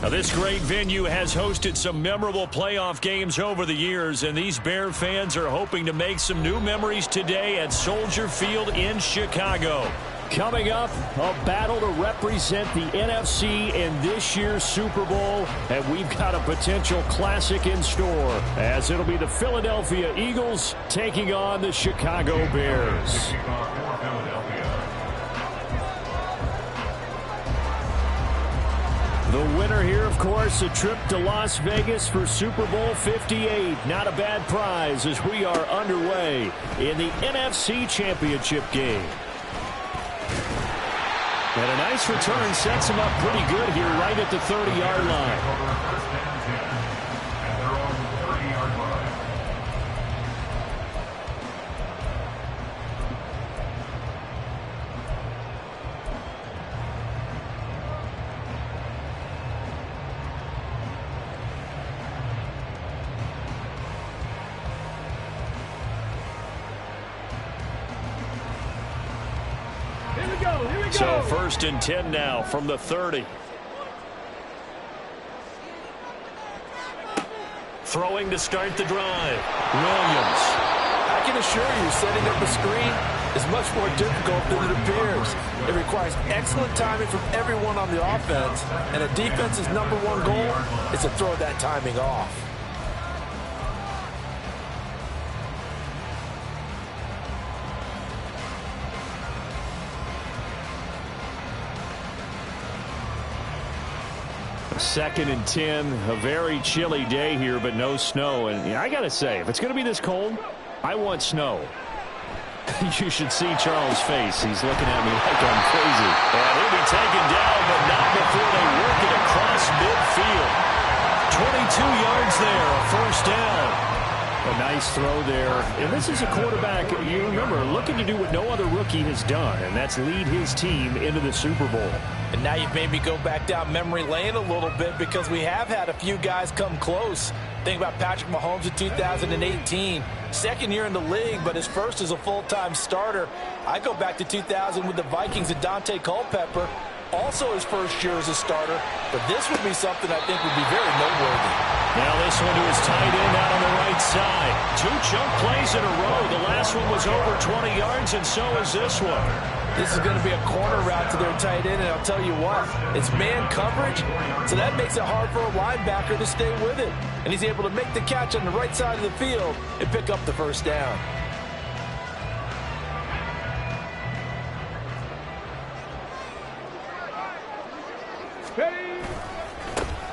Now, this great venue has hosted some memorable playoff games over the years, and these Bear fans are hoping to make some new memories today at Soldier Field in Chicago. Coming up, a battle to represent the NFC in this year's Super Bowl, and we've got a potential classic in store, as it'll be the Philadelphia Eagles taking on the Chicago Bears. The winner here, of course, a trip to Las Vegas for Super Bowl 58. Not a bad prize as we are underway in the NFC Championship game. And a nice return sets him up pretty good here right at the 30-yard line. So 1st and 10 now from the 30. Throwing to start the drive. Williams. I can assure you, setting up a screen is much more difficult than it appears. It requires excellent timing from everyone on the offense, and a defense's #1 goal is to throw that timing off. Second and 10, a very chilly day here, but no snow. And I got to say, if it's going to be this cold, I want snow. You should see Charles' face. He's looking at me like I'm crazy. And he'll be taken down, but not before they work it across midfield. 22 yards there, a 1st down. A nice throw there. And this is a quarterback, you remember, looking to do what no other rookie has done, and that's lead his team into the Super Bowl. And now you've made me go back down memory lane a little bit because we have had a few guys come close. Think about Patrick Mahomes in 2018. Second year in the league, but his first as a full-time starter. I go back to 2000 with the Vikings and Dante Culpepper. Also his first year as a starter. But this would be something I think would be very noteworthy. Now this one to his tight end out on the right side. 2 chunk plays in a row. The last one was over 20 yards, and so is this one. This is going to be a corner route to their tight end, and I'll tell you what, it's man coverage, so that makes it hard for a linebacker to stay with it. And he's able to make the catch on the right side of the field and pick up the 1st down.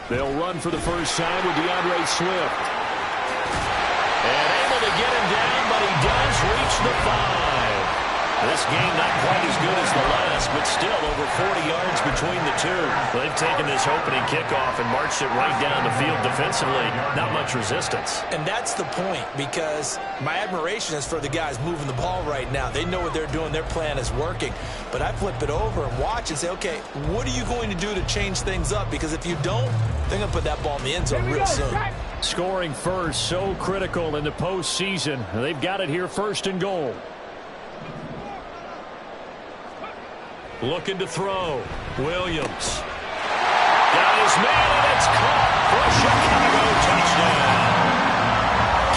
They'll run for the first time with DeAndre Swift. And able to get him down, but he does reach the 5. This game not quite as good as the last, but still over 40 yards between the two. They've taken this opening kickoff and marched it right down the field defensively. Not much resistance. And that's the point, because my admiration is for the guys moving the ball right now. They know what they're doing. Their plan is working. But I flip it over and watch and say, okay, what are you going to do to change things up? Because if you don't, they're going to put that ball in the end zone real soon. Scoring first, so critical in the postseason. They've got it here 1st and goal. Looking to throw. Williams. Got his man, and it's caught for a Chicago touchdown.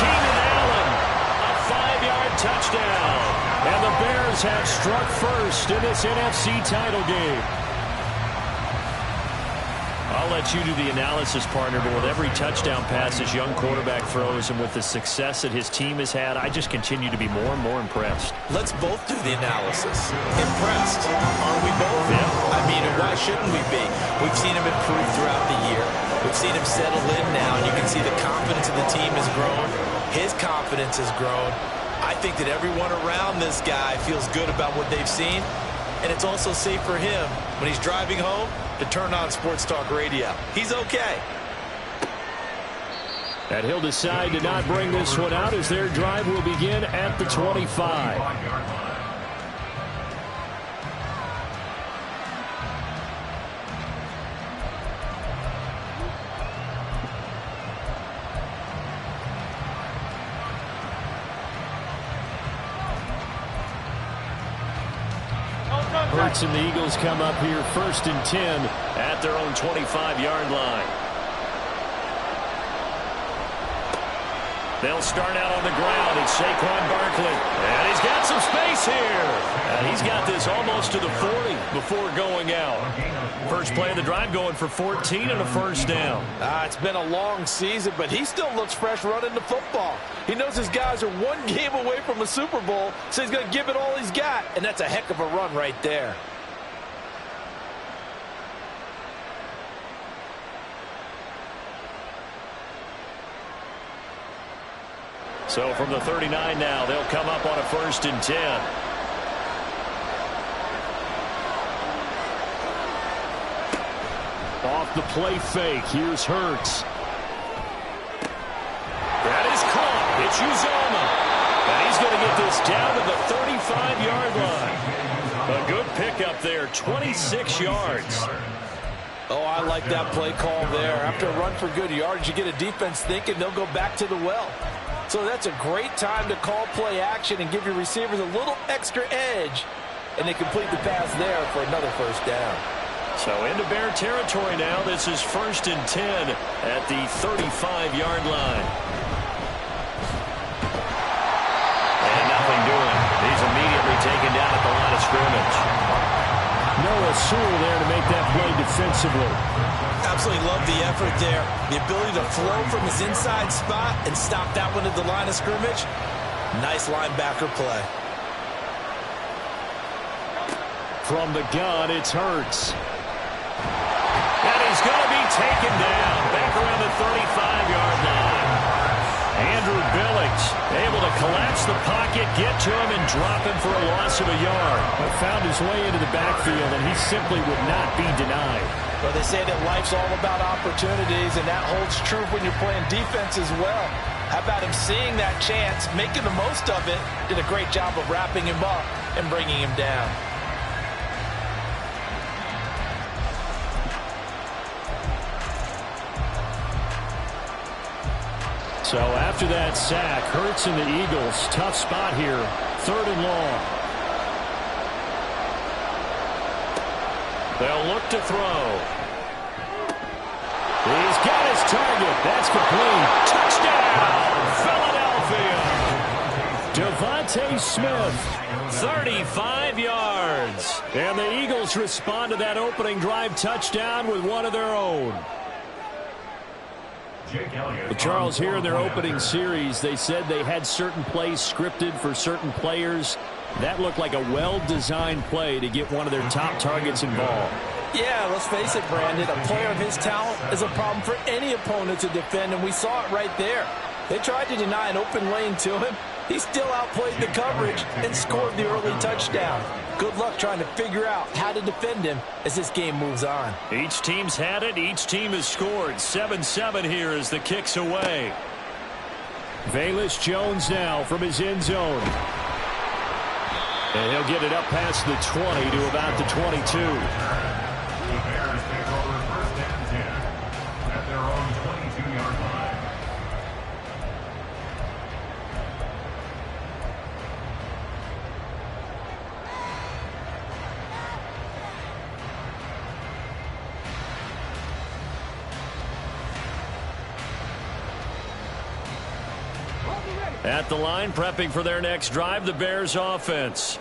Keenan Allen, a 5-yard touchdown. And the Bears have struck first in this NFC title game. I'll let you do the analysis, partner, but with every touchdown pass this young quarterback throws and with the success that his team has had, I just continue to be more and more impressed. Let's both do the analysis. Impressed. Aren't we both? Yeah. I mean, why shouldn't we be? We've seen him improve throughout the year. We've seen him settle in now, and you can see the confidence of the team has grown. His confidence has grown. I think that everyone around this guy feels good about what they've seen, and it's also safe for him when he's driving home to turn on Sports Talk Radio. He's okay. And he'll decide to not bring this one out as their drive will begin at the 25. Watching the Eagles come up here 1st and 10 at their own 25-yard line. They'll start out on the ground. It's Saquon Barkley. And he's got some space here. And he's got this almost to the 40 before going out. First play of the drive going for 14 and a first down. It's been a long season, but he still looks fresh running the football. He knows his guys are one game away from a Super Bowl, so he's going to give it all he's got. And that's a heck of a run right there. So from the 39 now, they'll come up on a 1st and 10. Off the play fake. Here's Hurts. That is caught. It's Uzomah. And he's going to get this down to the 35-yard line. A good pickup there, 26 yards. Oh, I like that play call there. After a run for good yards, you get a defense thinking they'll go back to the well. So that's a great time to call play action and give your receivers a little extra edge. And they complete the pass there for another first down. So into Bear territory now. This is 1st and 10 at the 35-yard line. And nothing doing. He's immediately taken down at the line of scrimmage. Noah Sewell there to make that play defensively. Absolutely love the effort there. The ability to flow from his inside spot and stop that one at the line of scrimmage. Nice linebacker play. From the gun, it's Hurts. And he's going to be taken down back around the 35-yard line. Andrew Billings able to collapse the pocket, get to him, and drop him for a loss of a yard. But found his way into the backfield, and he simply would not be denied. Well, they say that life's all about opportunities, and that holds true when you're playing defense as well. How about him seeing that chance, making the most of it, did a great job of wrapping him up and bringing him down. So after that sack, Hurts and the Eagles, tough spot here, 3rd and long. They'll look to throw. He's got his target. That's complete. Touchdown, Philadelphia. Devontae Smith, 35 yards. And the Eagles respond to that opening drive touchdown with one of their own. Well, Charles, here in their opening series, they said they had certain plays scripted for certain players. That looked like a well-designed play to get one of their top targets involved. Yeah, let's face it, Brandon. A player of his talent is a problem for any opponent to defend, and we saw it right there. They tried to deny an open lane to him. He still outplayed the coverage and scored the early touchdown. Good luck trying to figure out how to defend him as this game moves on. Each team's had it. Each team has scored. 7-7 here as the kick's away. Velus Jones now from his end zone. And he'll get it up past the 20 to about the 22. At the line, prepping for their next drive, the Bears offense.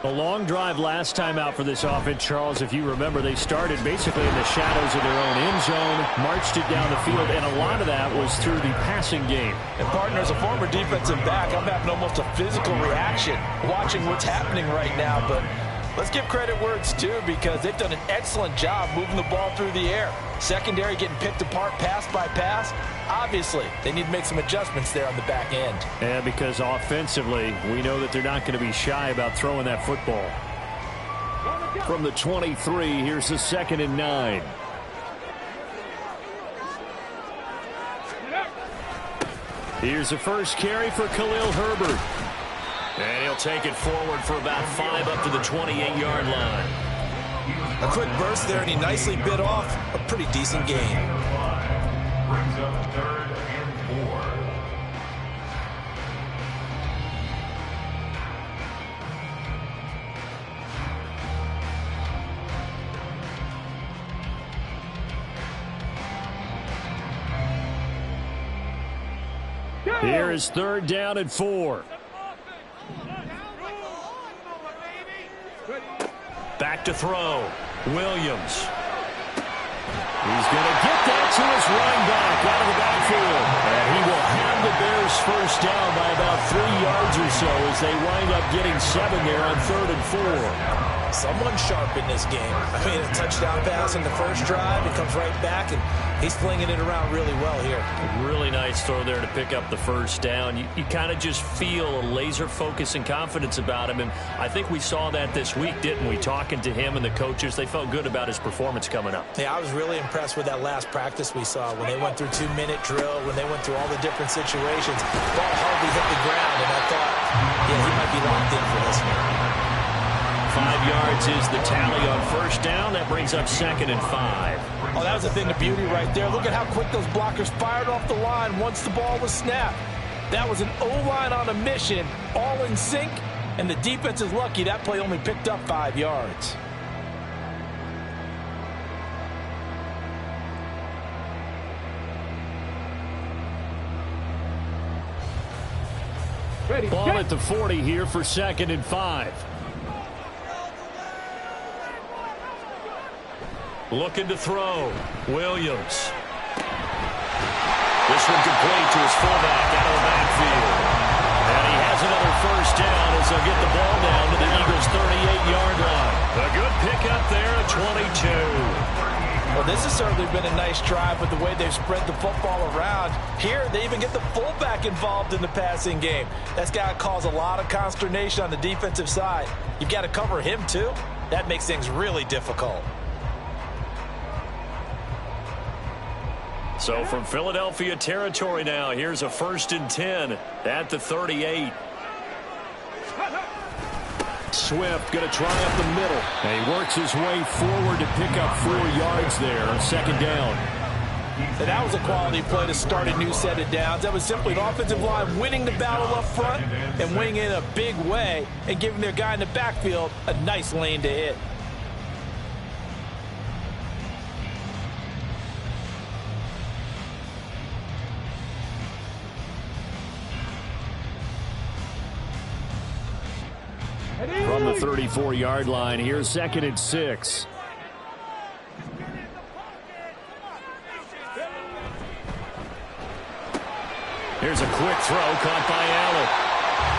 A long drive last time out for this offense, Charles. If you remember, they started basically in the shadows of their own end zone, marched it down the field, and a lot of that was through the passing game. And partner, as a former defensive back, I'm having almost a physical reaction watching what's happening right now. But let's give credit where it's due, because they've done an excellent job moving the ball through the air. Secondary getting picked apart pass by pass. Obviously, they need to make some adjustments there on the back end. And because offensively, we know that they're not going to be shy about throwing that football. From the 23, here's the 2nd and 9. Here's the first carry for Khalil Herbert. And he'll take it forward for about 5 up to the 28-yard line. A quick burst there, and he nicely bit off a pretty decent gain. Brings up 3rd and 4. Here is 3rd down and 4. Back to throw. Williams. He's going to get that to his running back out of the backfield. And he will have the Bears first down by about 3 yards or so as they wind up getting 7 there on 3rd and 4. Someone sharp in this game. I mean, a touchdown pass in the first drive. It comes right back, and he's flinging it around really well here. A really nice throw there to pick up the first down. You kind of just feel a laser focus and confidence about him, and I think we saw that this week, didn't we? Talking to him and the coaches, they felt good about his performance coming up. Yeah, I was really impressed with that last practice we saw when they went through 2-minute drill, when they went through all the different situations. Ball hardly hit the ground, and I thought, yeah, he might be locked in for this one. 5 yards is the tally on first down. That brings up 2nd and 5. Oh, that was a thing of beauty right there. Look at how quick those blockers fired off the line once the ball was snapped. That was an O-line on a mission, all in sync, and the defense is lucky that play only picked up 5 yards. Ball at the 40 here for 2nd and 5. Looking to throw. Williams. This one complete to his fullback out of the backfield. And he has another first down as they'll get the ball down to the Eagles' 38-yard line. A good pickup there at 22. Well, this has certainly been a nice drive with the way they've spread the football around. Here, they even get the fullback involved in the passing game. That's got to cause a lot of consternation on the defensive side. You've got to cover him, too. That makes things really difficult. So from Philadelphia territory now, here's a 1st and 10 at the 38. Swift going to try up the middle. And he works his way forward to pick up 4 yards there on 2nd down. And that was a quality play to start a new set of downs. That was simply an offensive line winning the battle up front and winning in a big way and giving their guy in the backfield a nice lane to hit. From the 34-yard line, here's 2nd and 6. Here's a quick throw caught by Allen.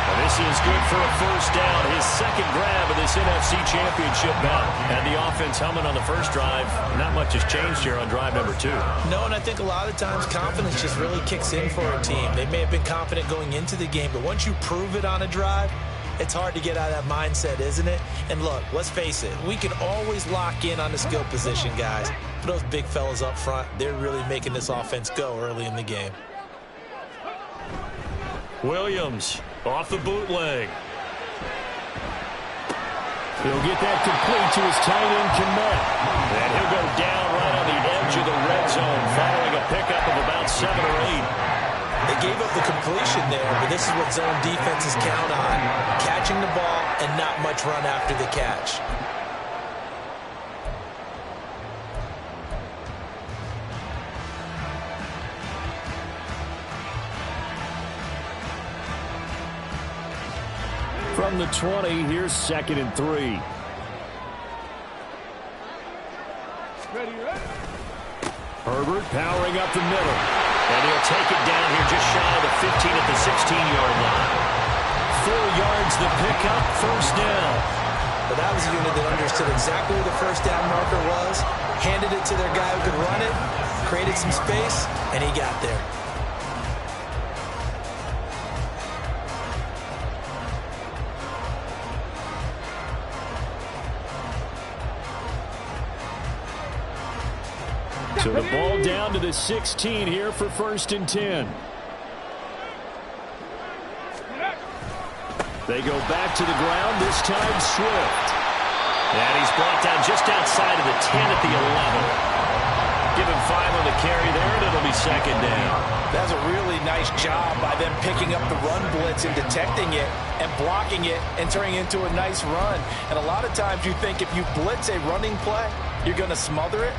And this is good for a first down, his 2nd grab of this NFC Championship bout. And the offense humming on the first drive. Not much has changed here on drive number 2. No, and I think a lot of times confidence just really kicks in for a team. They may have been confident going into the game, but once you prove it on a drive, it's hard to get out of that mindset, isn't it? And look, let's face it, we can always lock in on the skill position, guys. For those big fellas up front, they're really making this offense go early in the game. Williams off the bootleg. He'll get that complete to his tight end, Kmet. And he'll go down right on the edge of the red zone following a pickup of about 7 or 8. They gave up the completion there, but this is what zone defenses count on. Catching the ball and not much run after the catch. From the 20, here's 2nd and 3. Herbert powering up the middle. And he'll take it down here just shy of the 15 at the 16-yard line. 4 yards the pickup, first down. But that was a unit that understood exactly where the first down marker was, handed it to their guy who could run it, created some space, and he got there. So the ball down to the 16 here for 1st and 10. They go back to the ground, this time Swift. And he's brought down just outside of the 10 at the 11. Give him 5 on the carry there, and it'll be 2nd down. That's a really nice job by them picking up the run blitz and detecting it and blocking it and turning it into a nice run. And a lot of times you think if you blitz a running play, you're going to smother it.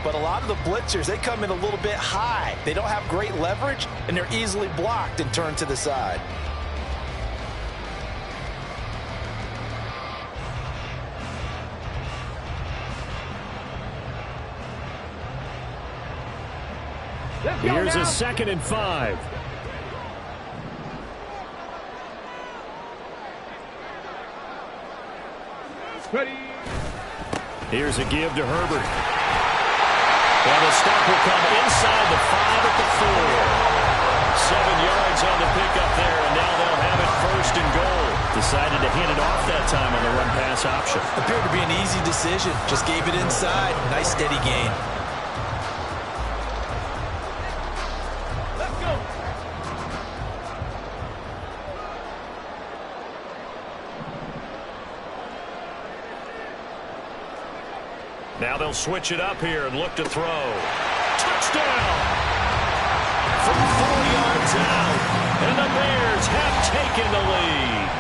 But a lot of the blitzers, they come in a little bit high. They don't have great leverage, and they're easily blocked and turned to the side. Here's a 2nd and 5. Ready. Here's a give to Herbert. And the stop will come inside the 5 at the 4. 7 yards on the pickup there, and now they'll have it 1st and goal. Decided to hand it off that time on the run-pass option. Appeared to be an easy decision. Just gave it inside. Nice steady gain. Let's go. Now they'll switch it up here and look to throw. Touchdown! From 4 yards out, and the Bears have taken the lead.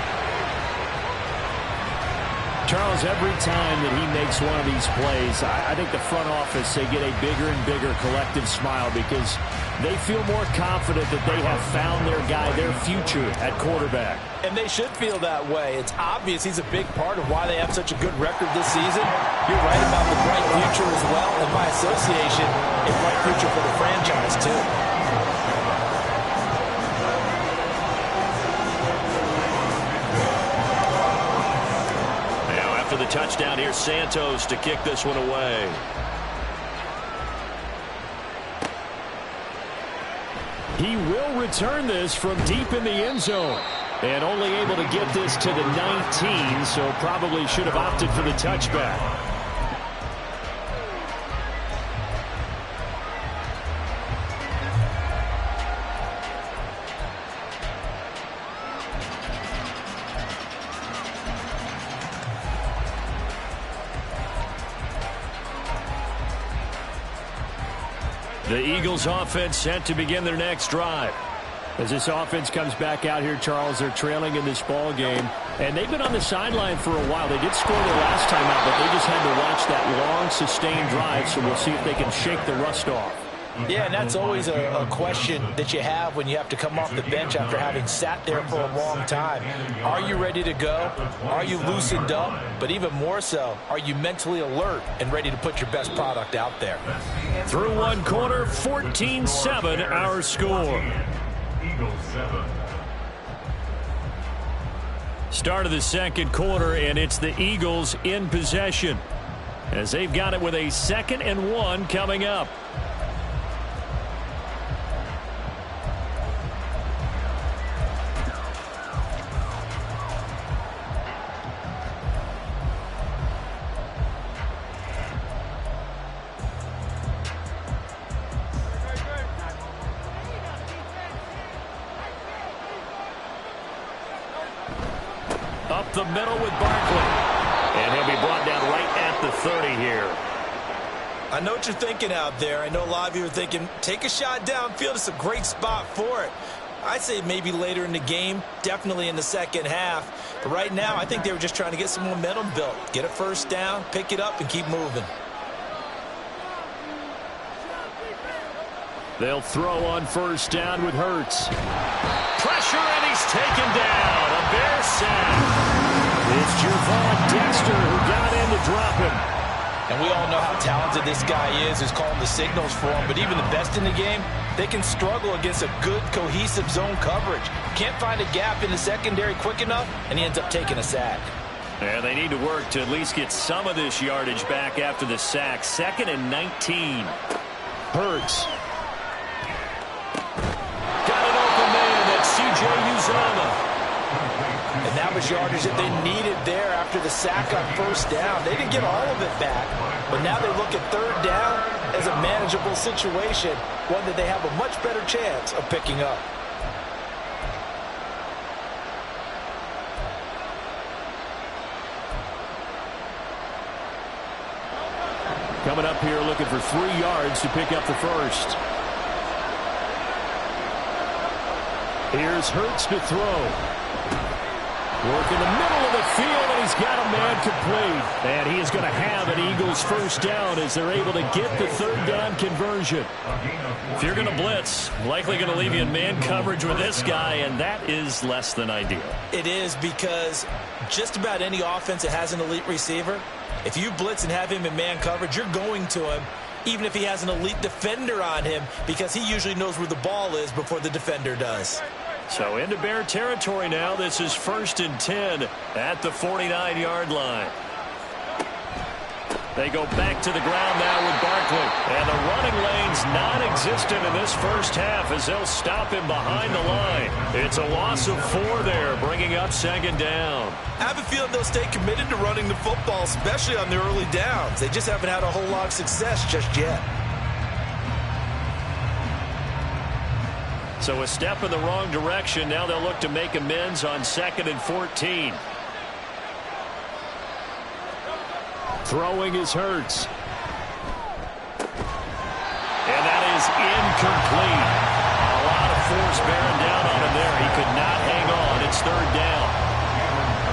Charles, every time that he makes one of these plays, I think the front office, they get a bigger and bigger collective smile because they feel more confident that they have found their guy, their future at quarterback. And they should feel that way. It's obvious he's a big part of why they have such a good record this season. You're right about the bright future as well, and by association, a bright future for the franchise, too. Now, after the touchdown, here's Santos to kick this one away. He will return this from deep in the end zone. And only able to get this to the 19, so probably should have opted for the touchback. The Eagles offense set to begin their next drive. As this offense comes back out here, Charles, they're trailing in this ball game, and they've been on the sideline for a while. They did score their last time out, but they just had to watch that long, sustained drive, so we'll see if they can shake the rust off. Yeah, and that's always a question that you have when you have to come off the bench after having sat there for a long time. Are you ready to go? Are you loosened up? But even more so, are you mentally alert and ready to put your best product out there? Through one quarter, 14-7 our score. Eagles 7. Start of the second quarter, and it's the Eagles in possession as they've got it with a 2nd and 1 coming up. Up the middle with Barkley. And he'll be brought down right at the 30 here. I know what you're thinking out there. I know a lot of you are thinking, take a shot downfield. It's a great spot for it. I'd say maybe later in the game, definitely in the second half. But right now, I think they were just trying to get some momentum built. Get a first down, pick it up, and keep moving. They'll throw on first down with Hurts. Pressure, and he's taken down. A Bear sack. It's Javon Dexter who got in to drop him. And we all know how talented this guy is, who's calling the signals for him. But even the best in the game, they can struggle against a good, cohesive zone coverage. Can't find a gap in the secondary quick enough, and he ends up taking a sack. And they need to work to at least get some of this yardage back after the sack. 2nd and 19. Hurts. Got an open man. That's C.J. Uzomah. And that was yardage that they needed there after the sack on first down. They didn't get all of it back, but now they look at third down as a manageable situation, one that they have a much better chance of picking up. Coming up here looking for 3 yards to pick up the first. Here's Hurts to throw. Work in the middle of the field, and He's got a man complete. And he is going to have an Eagles first down as they're able to get the third down conversion. If you're going to blitz, likely going to leave you in man coverage with this guy, and that is less than ideal. It is, because just about any offense that has an elite receiver, if you blitz and have him in man coverage, you're going to him, even if he has an elite defender on him, because he usually knows where the ball is before the defender does. So into Bear territory now. This is 1st and 10 at the 49-yard line. They go back to the ground now with Barkley. And the running lane's non-existent in this first half as they'll stop him behind the line. It's a loss of 4 there, bringing up 2nd down. I have a feeling they'll stay committed to running the football, especially on the early downs. They just haven't had a whole lot of success just yet. So a step in the wrong direction. Now they'll look to make amends on 2nd and 14. Throwing is Hurts. And that is incomplete. A lot of force bearing down on him there. He could not hang on. It's 3rd down.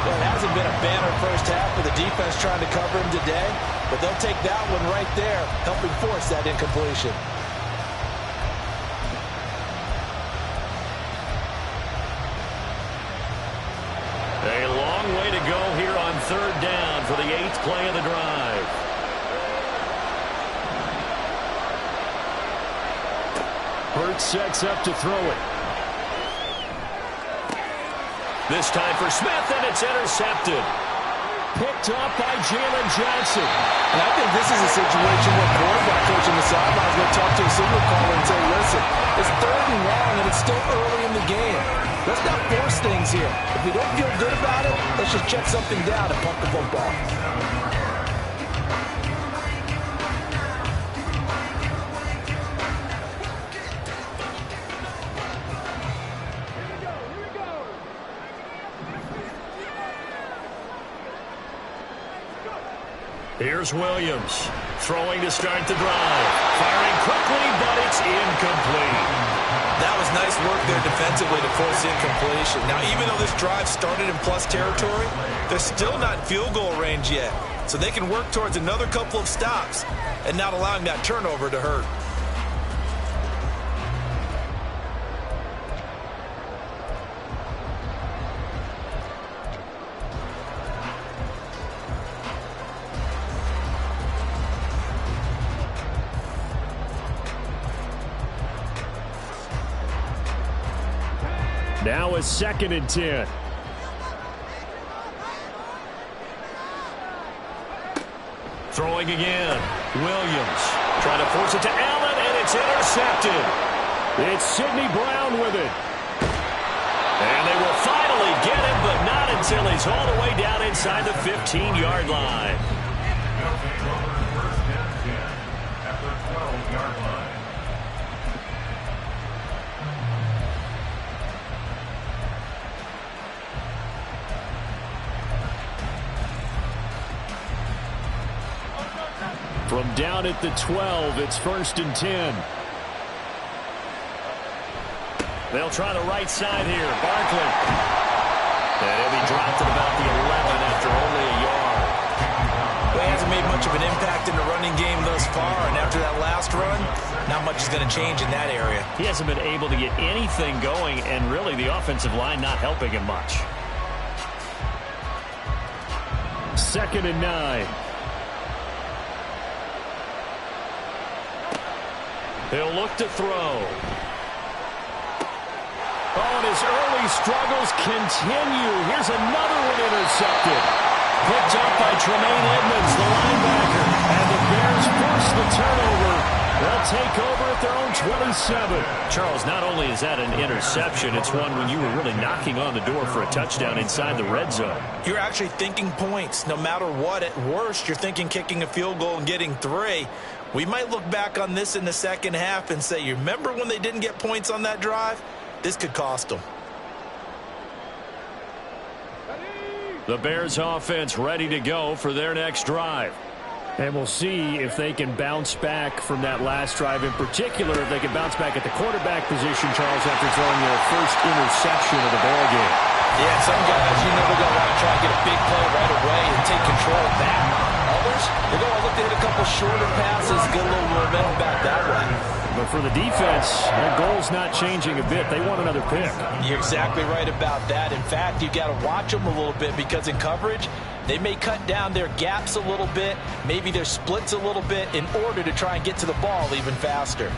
Well, it hasn't been a banner first half with the defense trying to cover him today, but they'll take that one right there, helping force that incompletion. A long way to go here on 3rd down for the 8th play of the drive. Hurts sets up to throw it. This time for Smith, and it's intercepted. Picked up by Jalen Johnson. And I think this is a situation where quarterback coach on the sidelines will talk to a signal caller and say, listen, it's 3rd and long, and it's still early in the game. Let's not force things here. If we don't feel good about it, let's just check something down and punt the football. Here's Williams, throwing to start the drive. Firing quickly, but it's incomplete. That was nice work there defensively to force incompletion. Now, even though this drive started in plus territory, they're still not in field goal range yet. So they can work towards another couple of stops and not allowing that turnover to hurt. Now a 2nd and 10. Throwing again. Williams trying to force it to Allen, and it's intercepted. It's Sidney Brown with it. And they will finally get him, but not until he's all the way down inside the 15-yard line. First and 10 at the 12-yard line. From down at the 12, it's 1st and 10. They'll try the right side here. Barkley. And he'll be dropped at about the 11 after only a yard. Well, he hasn't made much of an impact in the running game thus far, and after that last run, not much is going to change in that area. He hasn't been able to get anything going, and really the offensive line not helping him much. 2nd and 9. He'll look to throw. Oh, and his early struggles continue. Here's another one intercepted. Picked up by Tremaine Edmonds, the linebacker. And the Bears force the turnover. They'll take over at their own 27. Charles, not only is that an interception, it's one when you were really knocking on the door for a touchdown inside the red zone. You're actually thinking points. No matter what, at worst, you're thinking kicking a field goal and getting 3. We might look back on this in the second half and say, you remember when they didn't get points on that drive? This could cost them. The Bears offense ready to go for their next drive. And we'll see if they can bounce back from that last drive. In particular, if they can bounce back at the quarterback position, Charles, after throwing their first interception of the ballgame. Yeah, some guys, you know they're going to want to try and get a big play right away and take control of that. Others, they're going to look to hit a couple shorter passes, get a little momentum back that way. But for the defense, their goal's not changing a bit. They want another pick. You're exactly right about that. In fact, you've got to watch them a little bit because in coverage, they may cut down their gaps a little bit, maybe their splits a little bit in order to try and get to the ball even faster.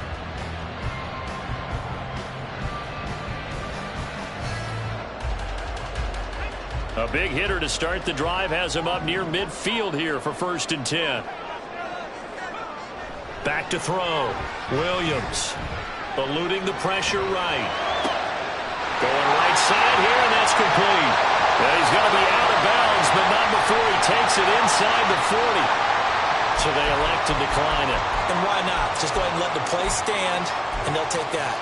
A big hitter to start the drive has him up near midfield here for 1st and 10. Back to throw. Williams eluding the pressure right. Going right side here, and that's complete. Yeah, he's going to be out of bounds, but not before he takes it inside the 40. So they elect to decline it. And why not? Just go ahead and let the play stand, and they'll take that.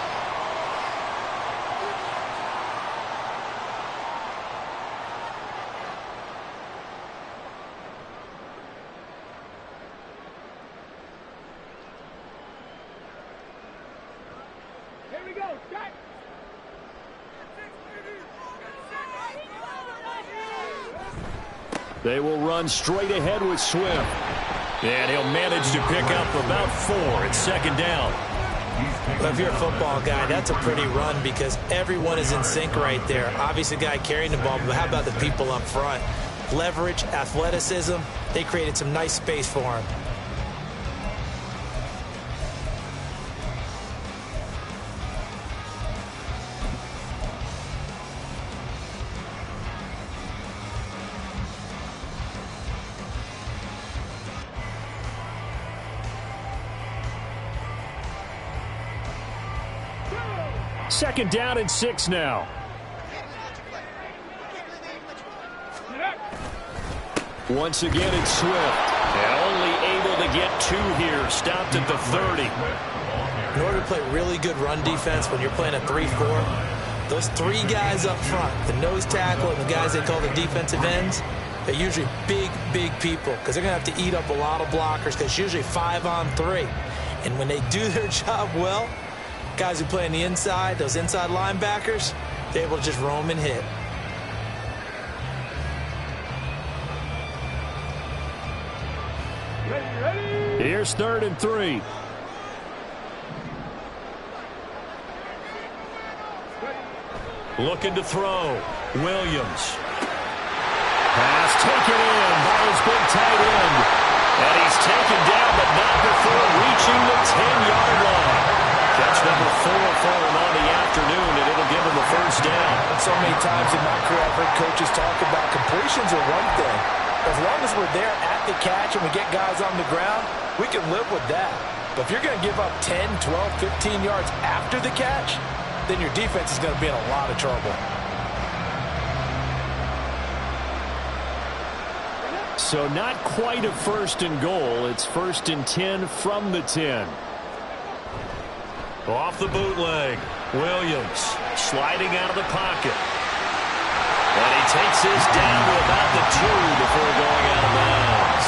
They will run straight ahead with Swift. And he'll manage to pick up about 4. It's 2nd down. Well, if you're a football guy, that's a pretty run because everyone is in sync right there. Obviously, the guy carrying the ball, but how about the people up front? Leverage, athleticism, they created some nice space for him. Second down and 6 now. Once again, it's Swift. And only able to get 2 here. Stopped at the 30. In order to play really good run defense when you're playing a 3-4, those 3 guys up front, the nose tackle and the guys they call the defensive ends, they're usually big, big people because they're going to have to eat up a lot of blockers because it's usually 5-on-3. And when they do their job well, guys who play on the inside, those inside linebackers, they're able to just roam and hit. Here's 3rd and 3. Looking to throw. Williams. Pass taken in by his big tight end. And he's taken down, but not before reaching the 10-yard line. Catch number 4 for him on the afternoon, and it'll give him the 1st down. So many times in my career, I've heard coaches talk about completions are one thing. As long as we're there at the catch and we get guys on the ground, we can live with that. But if you're going to give up 10, 12, 15 yards after the catch, then your defense is going to be in a lot of trouble. So not quite a 1st and goal. It's 1st and 10 from the 10. Off the bootleg. Williams sliding out of the pocket. And he takes his down to about the 2 before going out of bounds.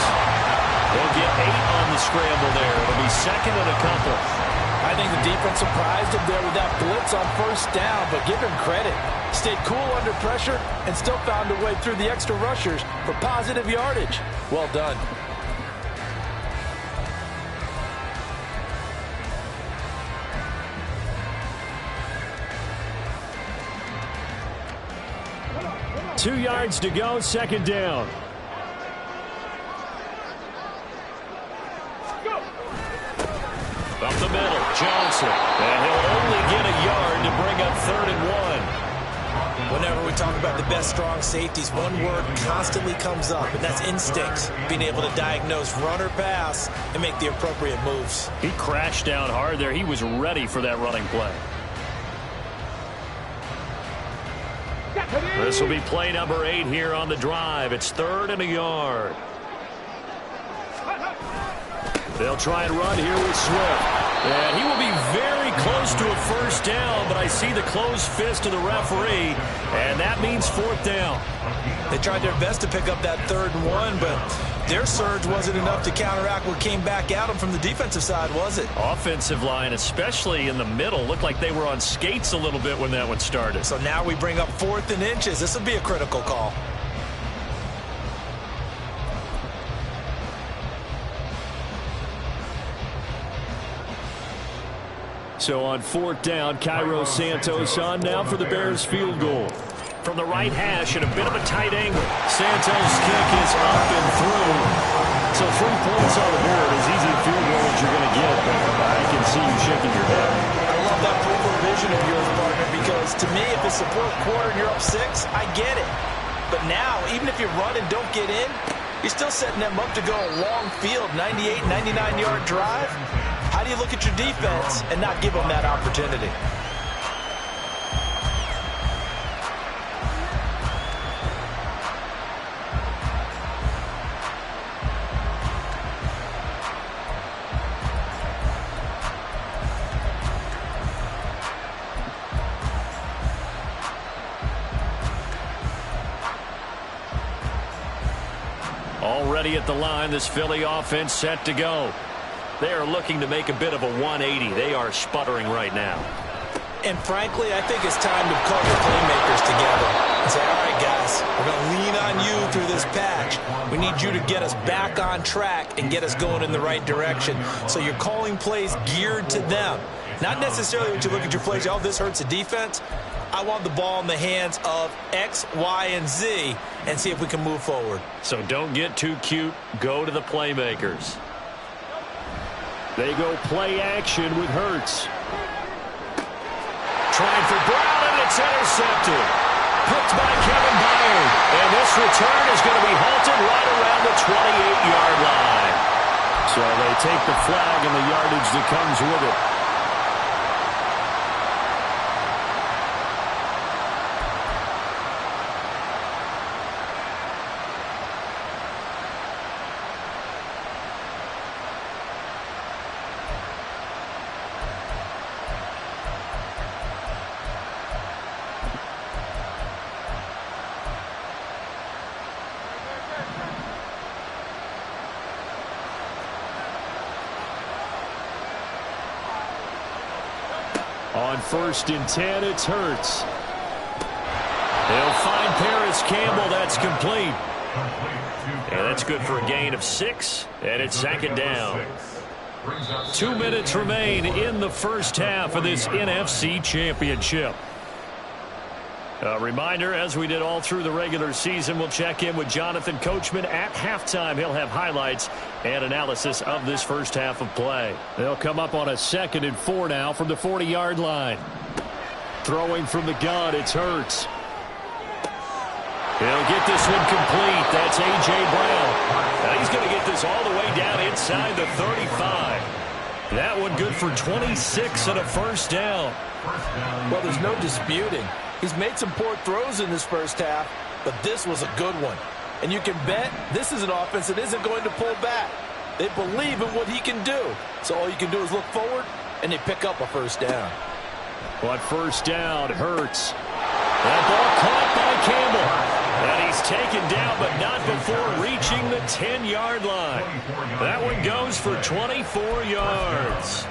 He'll get 8 on the scramble there. It'll be 2nd and a couple. I think the defense surprised him there with that blitz on 1st down, but give him credit. Stayed cool under pressure and still found a way through the extra rushers for positive yardage. Well done. Two yards to go, 2nd down. Up the middle, Johnson. And he'll only get a yard to bring up 3rd and 1. Whenever we talk about the best strong safeties, one word constantly comes up, and that's instincts. Being able to diagnose run or pass and make the appropriate moves. He crashed down hard there. He was ready for that running play. This will be play number 8 here on the drive. It's 3rd and a yard. They'll try and run here with Swift. And he will be very close to a first down, but I see the closed fist of the referee, and that means fourth down. They tried their best to pick up that 3rd and 1, but their surge wasn't enough to counteract what came back at them from the defensive side, was it? Offensive line, especially in the middle, looked like they were on skates a little bit when that one started. So now we bring up 4th and inches. This will be a critical call. So on 4th down, Cairo Santos on now for the Bears field goal. From the right hash at a bit of a tight angle. Santos' kick is up and through. So 3 points on the board. As easy a field goal as you're going to get, but I can see you shaking your head. I love that peripheral vision of yours, partner, because to me, if it's the 4th quarter and you're up 6, I get it. But now, even if you run and don't get in, you're still setting them up to go a long field, 98, 99-yard drive. How do you look at your defense and not give them that opportunity? Already at the line, this Philly offense set to go. They are looking to make a bit of a 180. They are sputtering right now. And frankly, I think it's time to call your playmakers together and say, all right, guys, we're going to lean on you through this patch. We need you to get us back on track and get us going in the right direction. So you're calling plays geared to them. Not necessarily when you look at your plays, oh, this hurts the defense. I want the ball in the hands of X, Y, and Z and see if we can move forward. So don't get too cute. Go to the playmakers. They go play action with Hurts. Trying for Brown, and it's intercepted. Picked by Kevin Byard. And this return is going to be halted right around the 28-yard line. So they take the flag and the yardage that comes with it. On 1st and 10, it's Hurts. They'll find Paris Campbell. That's complete. And that's good for a gain of 6, and it's 2nd down. 2 minutes remain in the first half of this NFC Championship. A reminder, as we did all through the regular season, we'll check in with Jonathan Coachman at halftime. He'll have highlights and analysis of this first half of play. They'll come up on a 2nd and 4 now from the 40-yard line. Throwing from the gun, it's Hurts. He'll get this one complete. That's A.J. Brown. And he's going to get this all the way down inside the 35. That one good for 26 and a first down. Well, there's no disputing. He's made some poor throws in this first half, but this was a good one. And you can bet this is an offense that isn't going to pull back. They believe in what he can do. So all you can do is look forward, and they pick up a first down. On 1st down, Hurts. That ball caught by Campbell. And he's taken down, but not before reaching the 10-yard line. That one goes for 24 yards.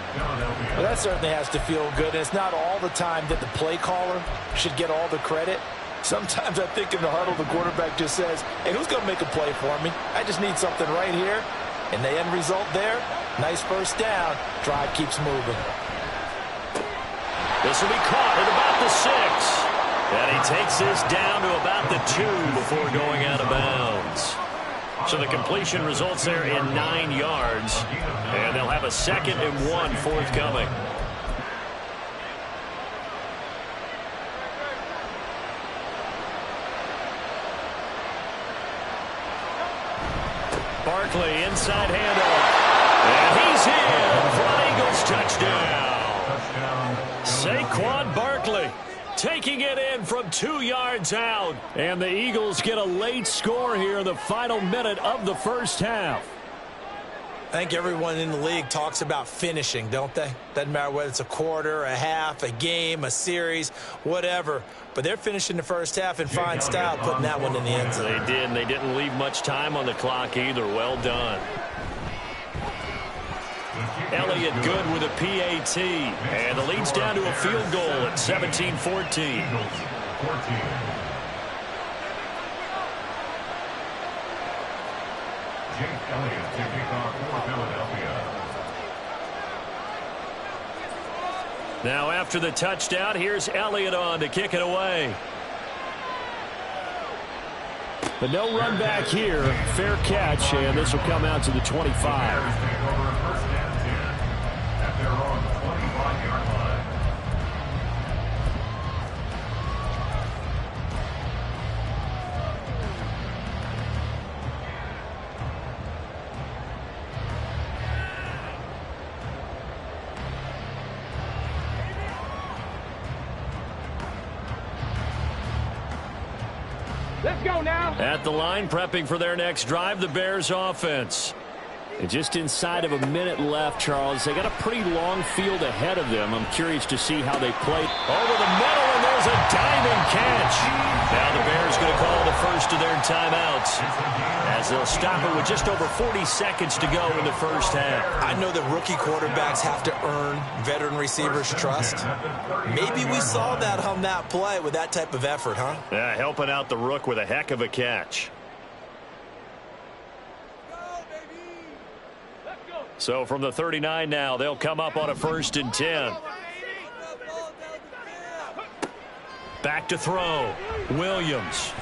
Well, that certainly has to feel good. And it's not all the time that the play caller should get all the credit. Sometimes I think in the huddle, the quarterback just says, hey, who's going to make a play for me? I just need something right here. And the end result there, nice first down. Drive keeps moving. This will be caught at about the 6. And he takes this down to about the 2 before going out of bounds. So the completion results there in 9 yards. And they'll have a 2nd and 1 forthcoming. Barkley inside handoff. And he's in for an Eagles touchdown. Saquon Barkley taking it in from 2 yards out. And the Eagles get a late score here in the final minute of the first half. I think everyone in the league talks about finishing, don't they? Doesn't matter whether it's a quarter, a half, a game, a series, whatever. But they're finishing the first half in fine style, putting that one in the end zone. They did, and they didn't leave much time on the clock either. Well done. Elliott good with a PAT. And the lead's down to a field goal at 17-14. Elliott to kick off for Philadelphia. Now after the touchdown, here's Elliott on to kick it away. But no run back here. Fair catch, and this will come out to the 25. Take over first and 10 at their own 25-yard line. Let's go now. At the line, prepping for their next drive, the Bears offense. And just inside of a minute left, Charles. They got a pretty long field ahead of them. I'm curious to see how they play. Over the middle, and there's a diving catch. Now the Bears going to call the first of their timeouts as they'll stop it with just over 40 seconds to go in the first half. I know that rookie quarterbacks have to earn veteran receivers' trust. Maybe we saw that on that play with that type of effort, huh? Yeah, helping out the rook with a heck of a catch. So from the 39 now, they'll come up on a 1st and 10. Back to throw. Williams.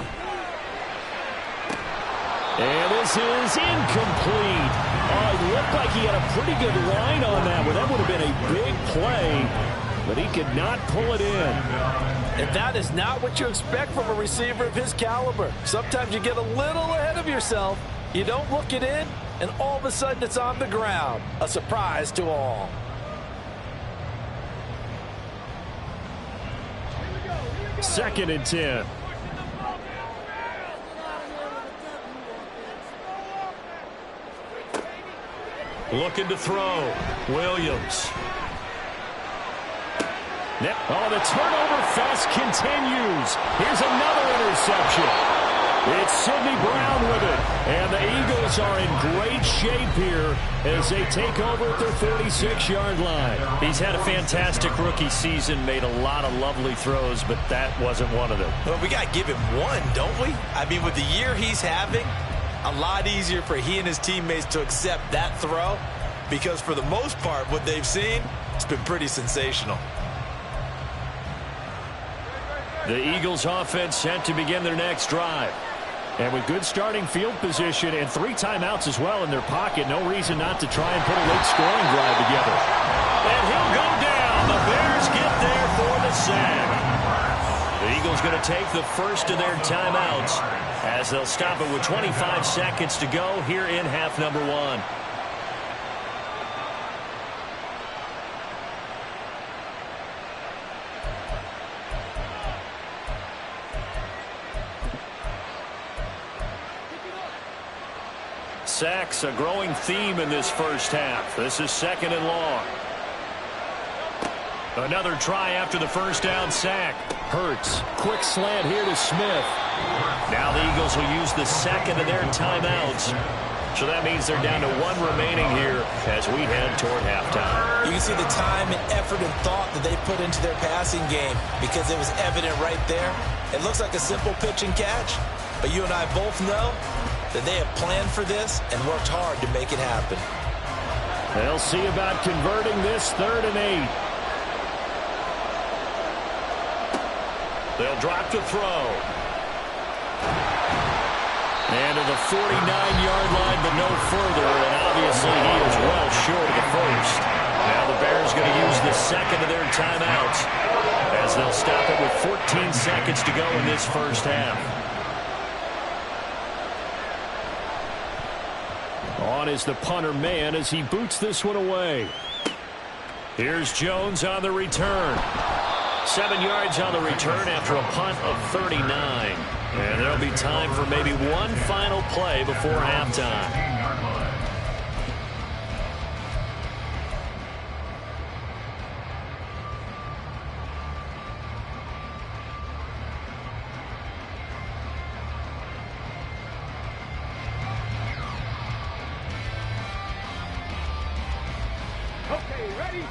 And this is incomplete. Oh, it looked like he had a pretty good line on that one. That would have been a big play, but he could not pull it in. And that is not what you expect from a receiver of his caliber. Sometimes you get a little ahead of yourself. You don't look it in, and all of a sudden it's on the ground. A surprise to all. Second and 10. Looking to throw. Williams. Oh, the turnover fest continues. Here's another interception. It's Sidney Brown with it. And the Eagles are in great shape here as they take over at their 46-yard line. He's had a fantastic rookie season, made a lot of lovely throws, but that wasn't one of them. Well, we got to give him one, don't we? I mean, with the year he's having, a lot easier for he and his teammates to accept that throw because for the most part, what they've seen, it's been pretty sensational. The Eagles offense set to begin their next drive. And with good starting field position and 3 timeouts as well in their pocket, no reason not to try and put a late scoring drive together. And he'll go down. The Bears get there for the sack. The Eagles going to take the first of their timeouts as they'll stop it with 25 seconds to go here in half number 1. Sacks, a growing theme in this first half. This is 2nd and long. Another try after the first down sack. Hurts. Quick slant here to Smith. Now the Eagles will use the second of their timeouts. So that means they're down to 1 remaining here as we head toward halftime. You can see the time and effort and thought that they put into their passing game because it was evident right there. It looks like a simple pitch and catch, but you and I both know that they have planned for this and worked hard to make it happen. They'll see about converting this 3rd and 8. They'll drop to throw. And to the 49-yard line, but no further. And obviously he is well short of the first. Now the Bears going to use the second of their timeouts as they'll stop it with 14 seconds to go in this first half. On is the punter man as he boots this one away. Here's Jones on the return. 7 yards on the return after a punt of 39. And there'll be time for maybe one final play before halftime.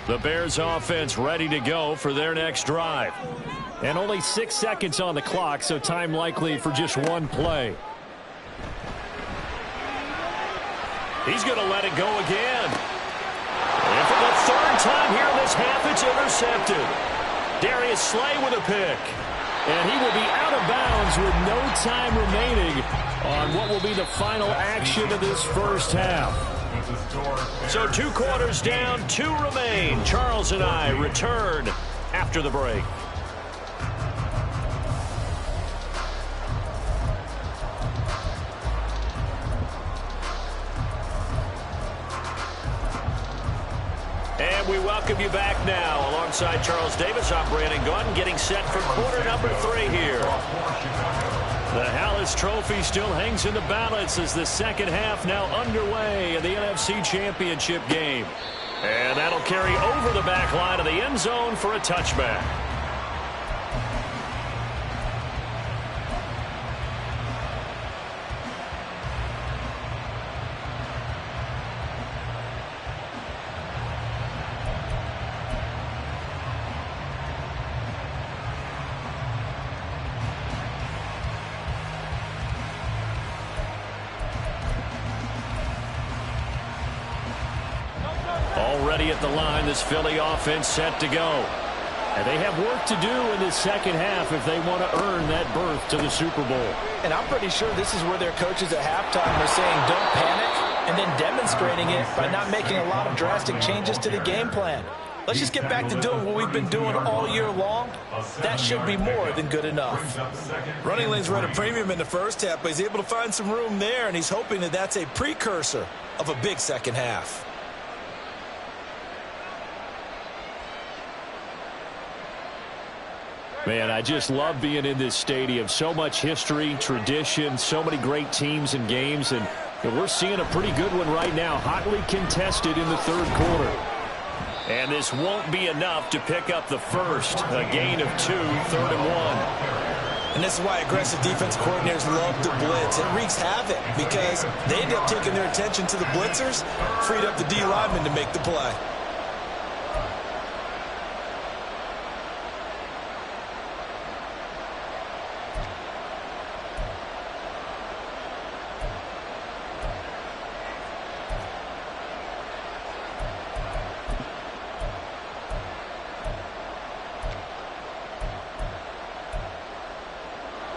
The Bears offense ready to go for their next drive. And only 6 seconds on the clock, so time likely for just one play. He's going to let it go again. And for the third time here in this half, it's intercepted. Darius Slay with a pick. And he will be out of bounds with no time remaining on what will be the final action of this first half. So 2 quarters down, 2 remain. Charles and I return after the break. And we welcome you back now. Alongside Charles Davis, I'm Brandon Gaudin, getting set for quarter number 3 here. The Hallis Trophy still hangs in the balance as the second half now underway in the NFC Championship game. And that'll carry over the back line of the end zone for a touchback. Already at the line, this Philly offense set to go. And they have work to do in the second half if they want to earn that berth to the Super Bowl. And I'm pretty sure this is where their coaches at halftime are saying don't panic, and then demonstrating it by not making a lot of drastic changes to the game plan. Let's just get back to doing what we've been doing all year long. That should be more than good enough. Running lanes were at a premium in the first half, but he's able to find some room there, and he's hoping that that's a precursor of a big second half. Man, I just love being in this stadium. So much history, tradition, so many great teams and games, and we're seeing a pretty good one right now, hotly contested in the third quarter. And this won't be enough to pick up the first. A gain of 2, 3rd and 1. And this is why aggressive defense coordinators love to blitz. It wreaks havoc because they end up taking their attention to the blitzers, freed up the D linemen to make the play.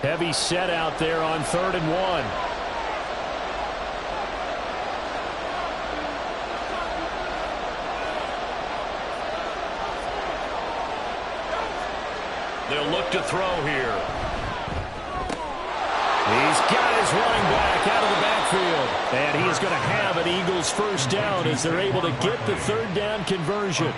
Heavy set out there on 3rd and 1. They'll look to throw here. He's got his running back out of the backfield. And he is going to have an Eagles first down as they're able to get the 3rd down conversion.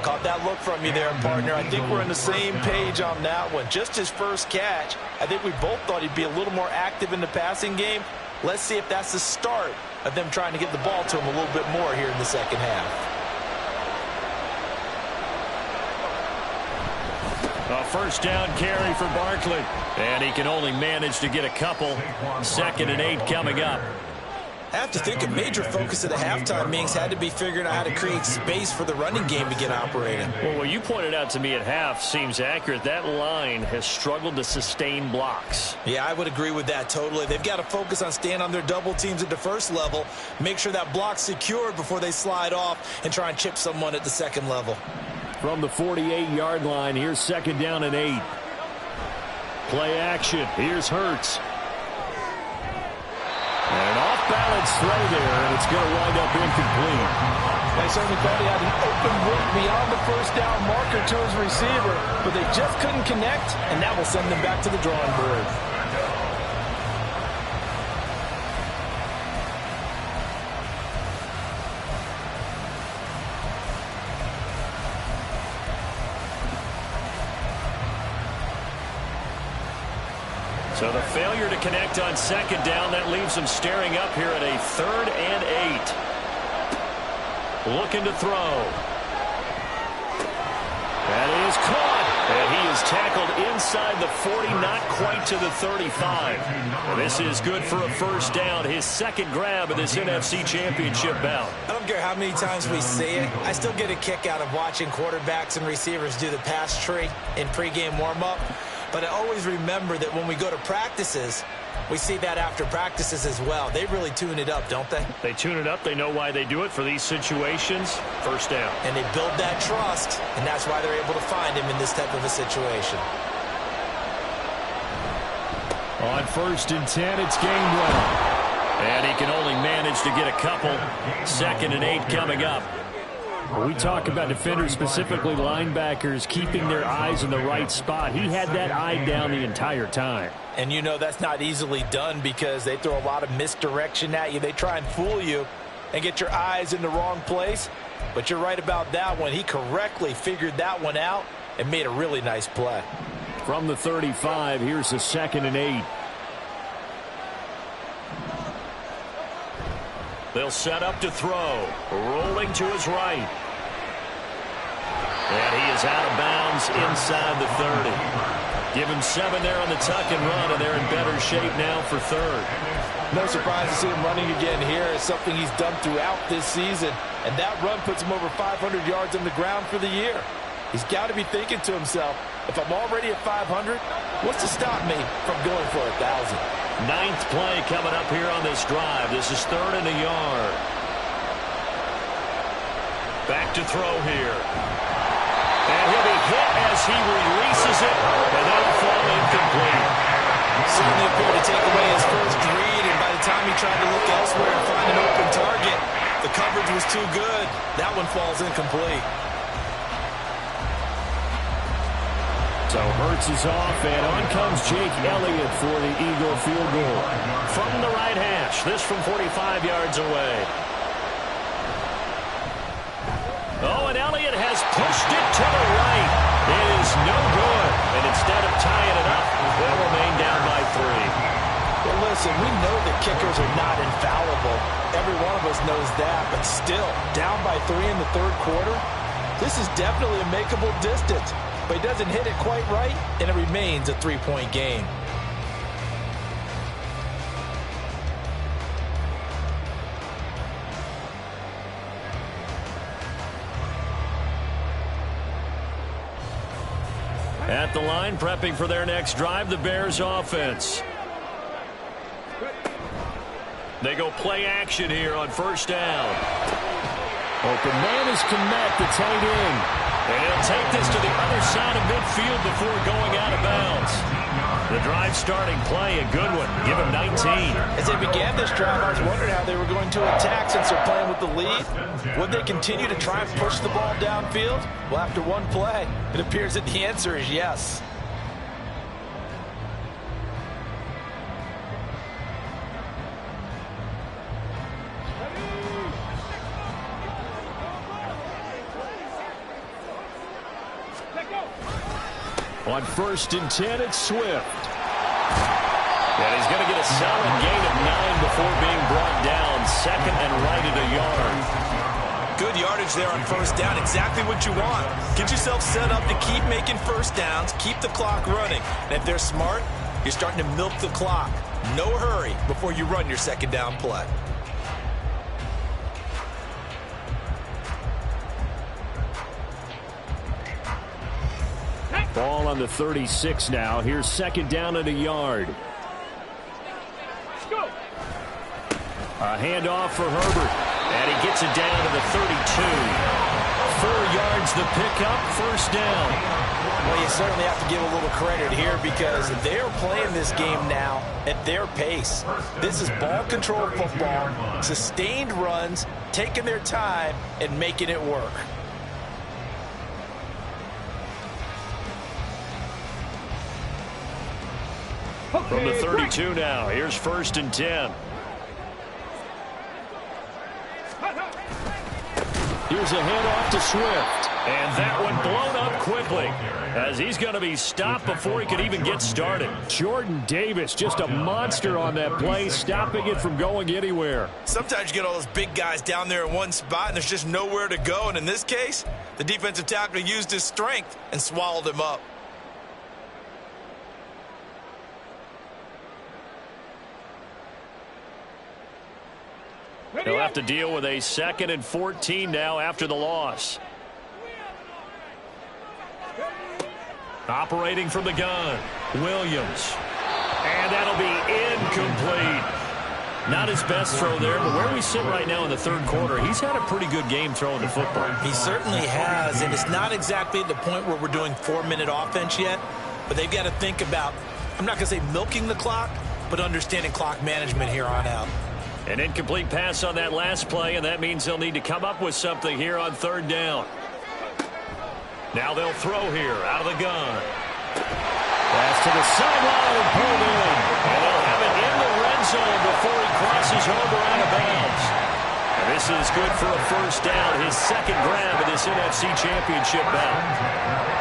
Caught that look from you there, partner. I think we're on the same page on that one. Just his first catch. I think we both thought he'd be a little more active in the passing game. Let's see if that's the start of them trying to get the ball to him a little bit more here in the second half. A first down carry for Barkley. And he can only manage to get a couple. 2nd and 8 coming up. I have to think a major focus of the halftime meetings had to be figuring out how to create space for the running game to get operating. Well, what you pointed out to me at half seems accurate. That line has struggled to sustain blocks. Yeah, I would agree with that totally. They've got to focus on staying on their double teams at the first level, make sure that block's secured before they slide off and try and chip someone at the second level. From the 48-yard line, here's 2nd down and 8. Play action. Here's Hurts. And an off-balance throw there, and it's going to wind up incomplete. They certainly thought he had an open look beyond the first down marker to his receiver, but they just couldn't connect, and that will send them back to the drawing board. So the failure to connect on 2nd down, that leaves them staring up here at a 3rd and 8. Looking to throw. That is caught. And he is tackled inside the 40, not quite to the 35. This is good for a first down, his second grab of this NFC Championship bout. I don't care how many times we see it. I still get a kick out of watching quarterbacks and receivers do the pass tree in pregame warm-up. But I always remember that when we go to practices, we see that after practices as well. They really tune it up, don't they? They tune it up. They know why they do it for these situations. First down. And they build that trust, and that's why they're able to find him in this type of a situation. On 1st and 10, it's Gainwell. And he can only manage to get a couple. 2nd and 8 coming up. We talk about defenders, specifically linebackers, keeping their eyes in the right spot. He had that eye down the entire time. And you know that's not easily done because they throw a lot of misdirection at you. They try and fool you and get your eyes in the wrong place. But you're right about that one. He correctly figured that one out and made a really nice play. From the 35, here's a 2nd and 8. They'll set up to throw. Rolling to his right. And he is out of bounds inside the 30. Give him 7 there on the tuck and run, and they're in better shape now for 3rd. No surprise to see him running again here. It's something he's done throughout this season. And that run puts him over 500 yards on the ground for the year. He's got to be thinking to himself, if I'm already at 500, what's to stop me from going for 1,000? 9th play coming up here on this drive. This is 3rd and a yard. Back to throw here. And he'll be hit as he releases it, and that'll fall incomplete. Certainly appeared to take away his first read, and by the time he tried to look elsewhere and find an open target, the coverage was too good. That one falls incomplete. So Hurts is off, and on comes Jake Elliott for the Eagle field goal. From the right hash, this from 45 yards away. Oh, and Elliott has pushed it to the right. It is no good. And instead of tying it up, they'll remain down by 3. Well, listen, we know that kickers are not infallible. Every one of us knows that. But still, down by 3 in the 3rd quarter, this is definitely a makeable distance. But he doesn't hit it quite right, and it remains a 3-point game. At the line, prepping for their next drive, the Bears offense. They go play action here on 1st down. Open man is Kmet, the tight end. And he'll take this to the other side of midfield before going out of bounds. The drive starting play, a good one. Give him 19. As they began this drive, I was wondering how they were going to attack since they're playing with the lead. Would they continue to try and push the ball downfield? Well, after one play, it appears that the answer is yes. On 1st and 10, it's Swift. And he's going to get a solid gain of 9 before being brought down. 2nd and right at a yard. Good yardage there on 1st down. Exactly what you want. Get yourself set up to keep making 1st downs. Keep the clock running. And if they're smart, you're starting to milk the clock. No hurry before you run your 2nd down play. Ball on the 36 now. Here's 2nd down at a yard. A handoff for Herbert. And he gets it down to the 32. 4 yards the pickup, 1st down. Well, you certainly have to give a little credit here because they're playing this game now at their pace. This is ball control football, sustained runs, taking their time, and making it work. From the 32 now, here's 1st and 10. Here's a handoff to Swift. And that one blown up quickly as he's going to be stopped before he could even get started. Jordan Davis, just a monster on that play, stopping it from going anywhere. Sometimes you get all those big guys down there in one spot and there's just nowhere to go. And in this case, the defensive tackle used his strength and swallowed him up. They'll have to deal with a 2nd and 14 now after the loss. Operating from the gun, Williams. And that'll be incomplete. Not his best throw there, but where we sit right now in the 3rd quarter, he's had a pretty good game throwing the football. He certainly has, and it's not exactly at the point where we're doing 4-minute offense yet, but they've got to think about, I'm not going to say milking the clock, but understanding clock management here on out. An incomplete pass on that last play, and that means they'll need to come up with something here on 3rd down. Now they'll throw here out of the gun. Pass to the sideline, pulled in. And they'll have it in the red zone before he crosses over out of bounds. And this is good for a 1st down, his 2nd grab of this NFC Championship bout.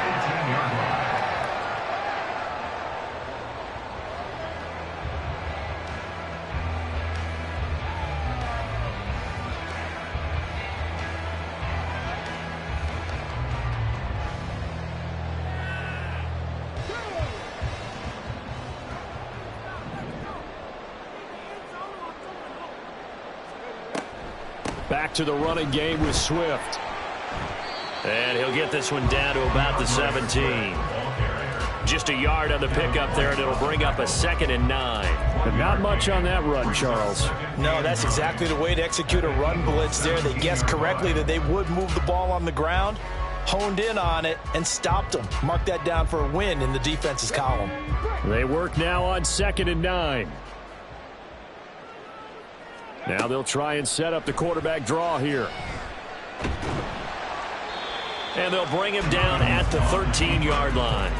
Back to the running game with Swift. And he'll get this one down to about the 17. Just a yard on the pickup there, and it'll bring up a 2nd and 9. But not much on that run, Charles. No, that's exactly the way to execute a run blitz there. They guessed correctly that they would move the ball on the ground, honed in on it, and stopped them. Mark that down for a win in the defense's column. They work now on 2nd and 9. Now they'll try and set up the quarterback draw here. And they'll bring him down at the 13-yard line.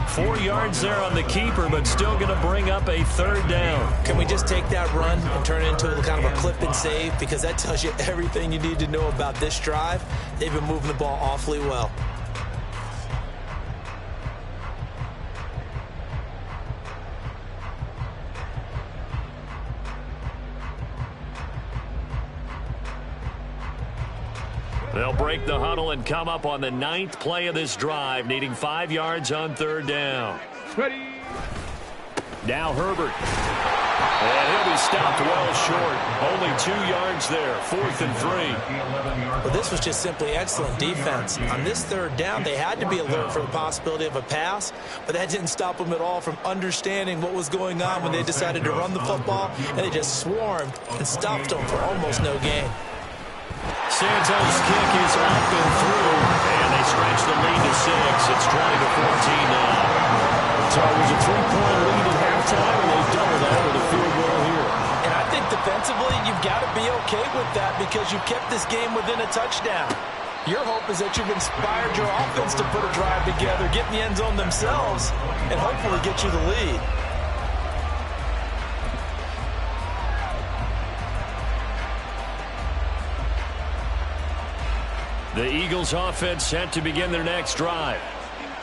4 yards there on the keeper, but still going to bring up a 3rd down. Can we just take that run and turn it into kind of a clip and save? Because that tells you everything you need to know about this drive. They've been moving the ball awfully well. They'll break the huddle and come up on the 9th play of this drive, needing 5 yards on 3rd down. Ready. Now Herbert. And he'll be stopped well short. Only 2 yards there, 4th and 3. Well, this was just simply excellent defense. On this 3rd down, they had to be alert for the possibility of a pass, but that didn't stop them at all from understanding what was going on when they decided to run the football, and they just swarmed and stopped them for almost no gain. Santos' kick is up and through, and they stretch the lead to 6. It's 20-14 now. So it was a 3-point lead at halftime, and they doubled that with a field goal here. And I think defensively, you've got to be okay with that because you kept this game within a touchdown. Your hope is that you've inspired your offense to put a drive together, get in the end zone themselves, and hopefully get you the lead. The Eagles offense set to begin their next drive.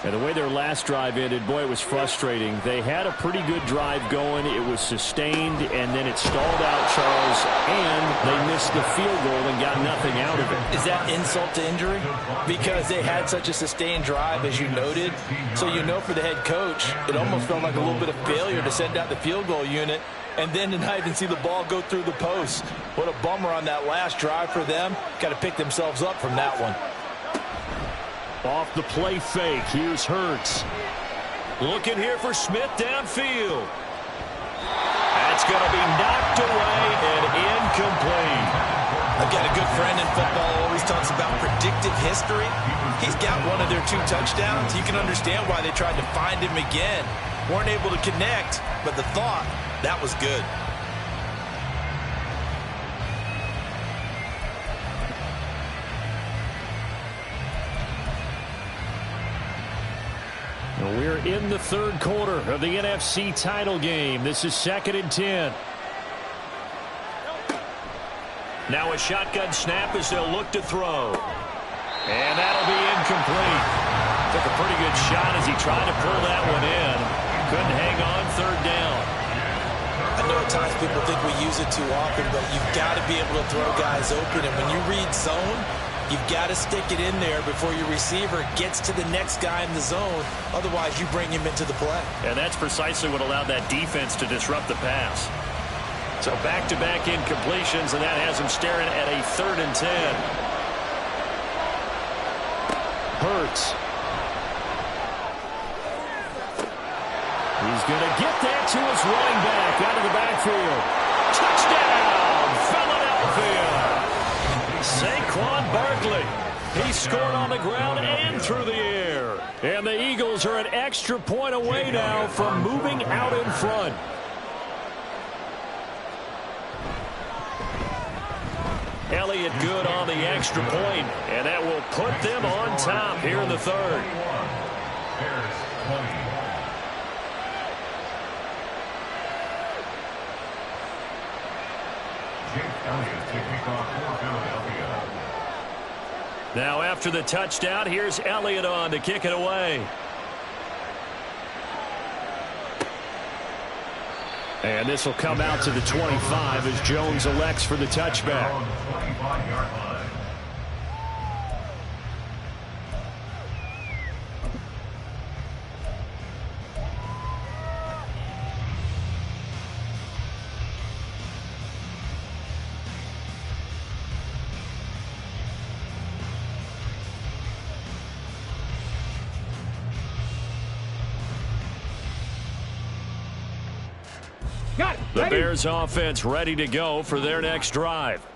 And the way their last drive ended, boy, it was frustrating. They had a pretty good drive going. It was sustained, and then it stalled out, Charles, and they missed the field goal and got nothing out of it. Is that insult to injury? Because they had such a sustained drive, as you noted. So you know for the head coach, it almost felt like a little bit of failure to send out the field goal unit and then to not even see the ball go through the post. What a bummer on that last drive for them. Got to pick themselves up from that one. Off the play fake, here's Hurts. Looking here for Smith downfield. That's going to be knocked away and incomplete. I've got a good friend in football who always talks about predictive history. He's got one of their 2 touchdowns. You can understand why they tried to find him again. Weren't able to connect, but the thought, that was good. We're in the 3rd quarter of the NFC title game. This is 2nd and 10. Now a shotgun snap as they'll look to throw. And that'll be incomplete. Took a pretty good shot as he tried to pull that one in. Couldn't hang on 3rd down. I know at times people think we use it too often, but you've got to be able to throw guys open. And when you read zone, you've got to stick it in there before your receiver gets to the next guy in the zone. Otherwise, you bring him into the play. And that's precisely what allowed that defense to disrupt the pass. So back-to-back incompletions, and that has him staring at a 3rd and 10. Hurts. He's going to get that to his running back out of the backfield. Touchdown, Philadelphia. Saquon Barkley. He scored on the ground and through the air. And the Eagles are an extra point away now from moving out in front. Elliott good on the extra point, and that will put them on top here in the 3rd. Bears 20. Jake Elliott to kick off for Philadelphia. Now after the touchdown, here's Elliott on to kick it away. And this will come out to the 25 as Jones elects for the touchback. On the 25-yard line. The Bears offense ready to go for their next drive.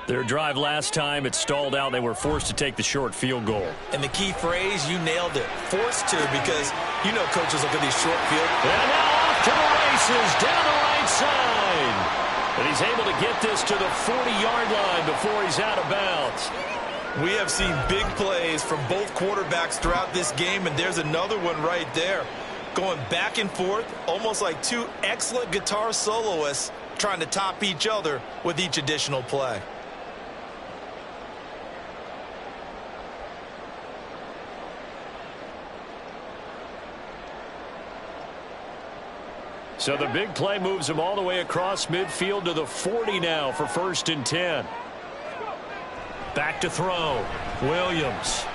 Their drive last time, it stalled out. They were forced to take the short field goal. And the key phrase, you nailed it. Forced to, because you know coaches look at these short field. And now off to the races down the right side. And he's able to get this to the 40-yard line before he's out of bounds. We have seen big plays from both quarterbacks throughout this game, and there's another one right there. Going back and forth, almost like two excellent guitar soloists trying to top each other with each additional play. So the big play moves him all the way across midfield to the 40 now for 1st and 10. Back to throw. Williams.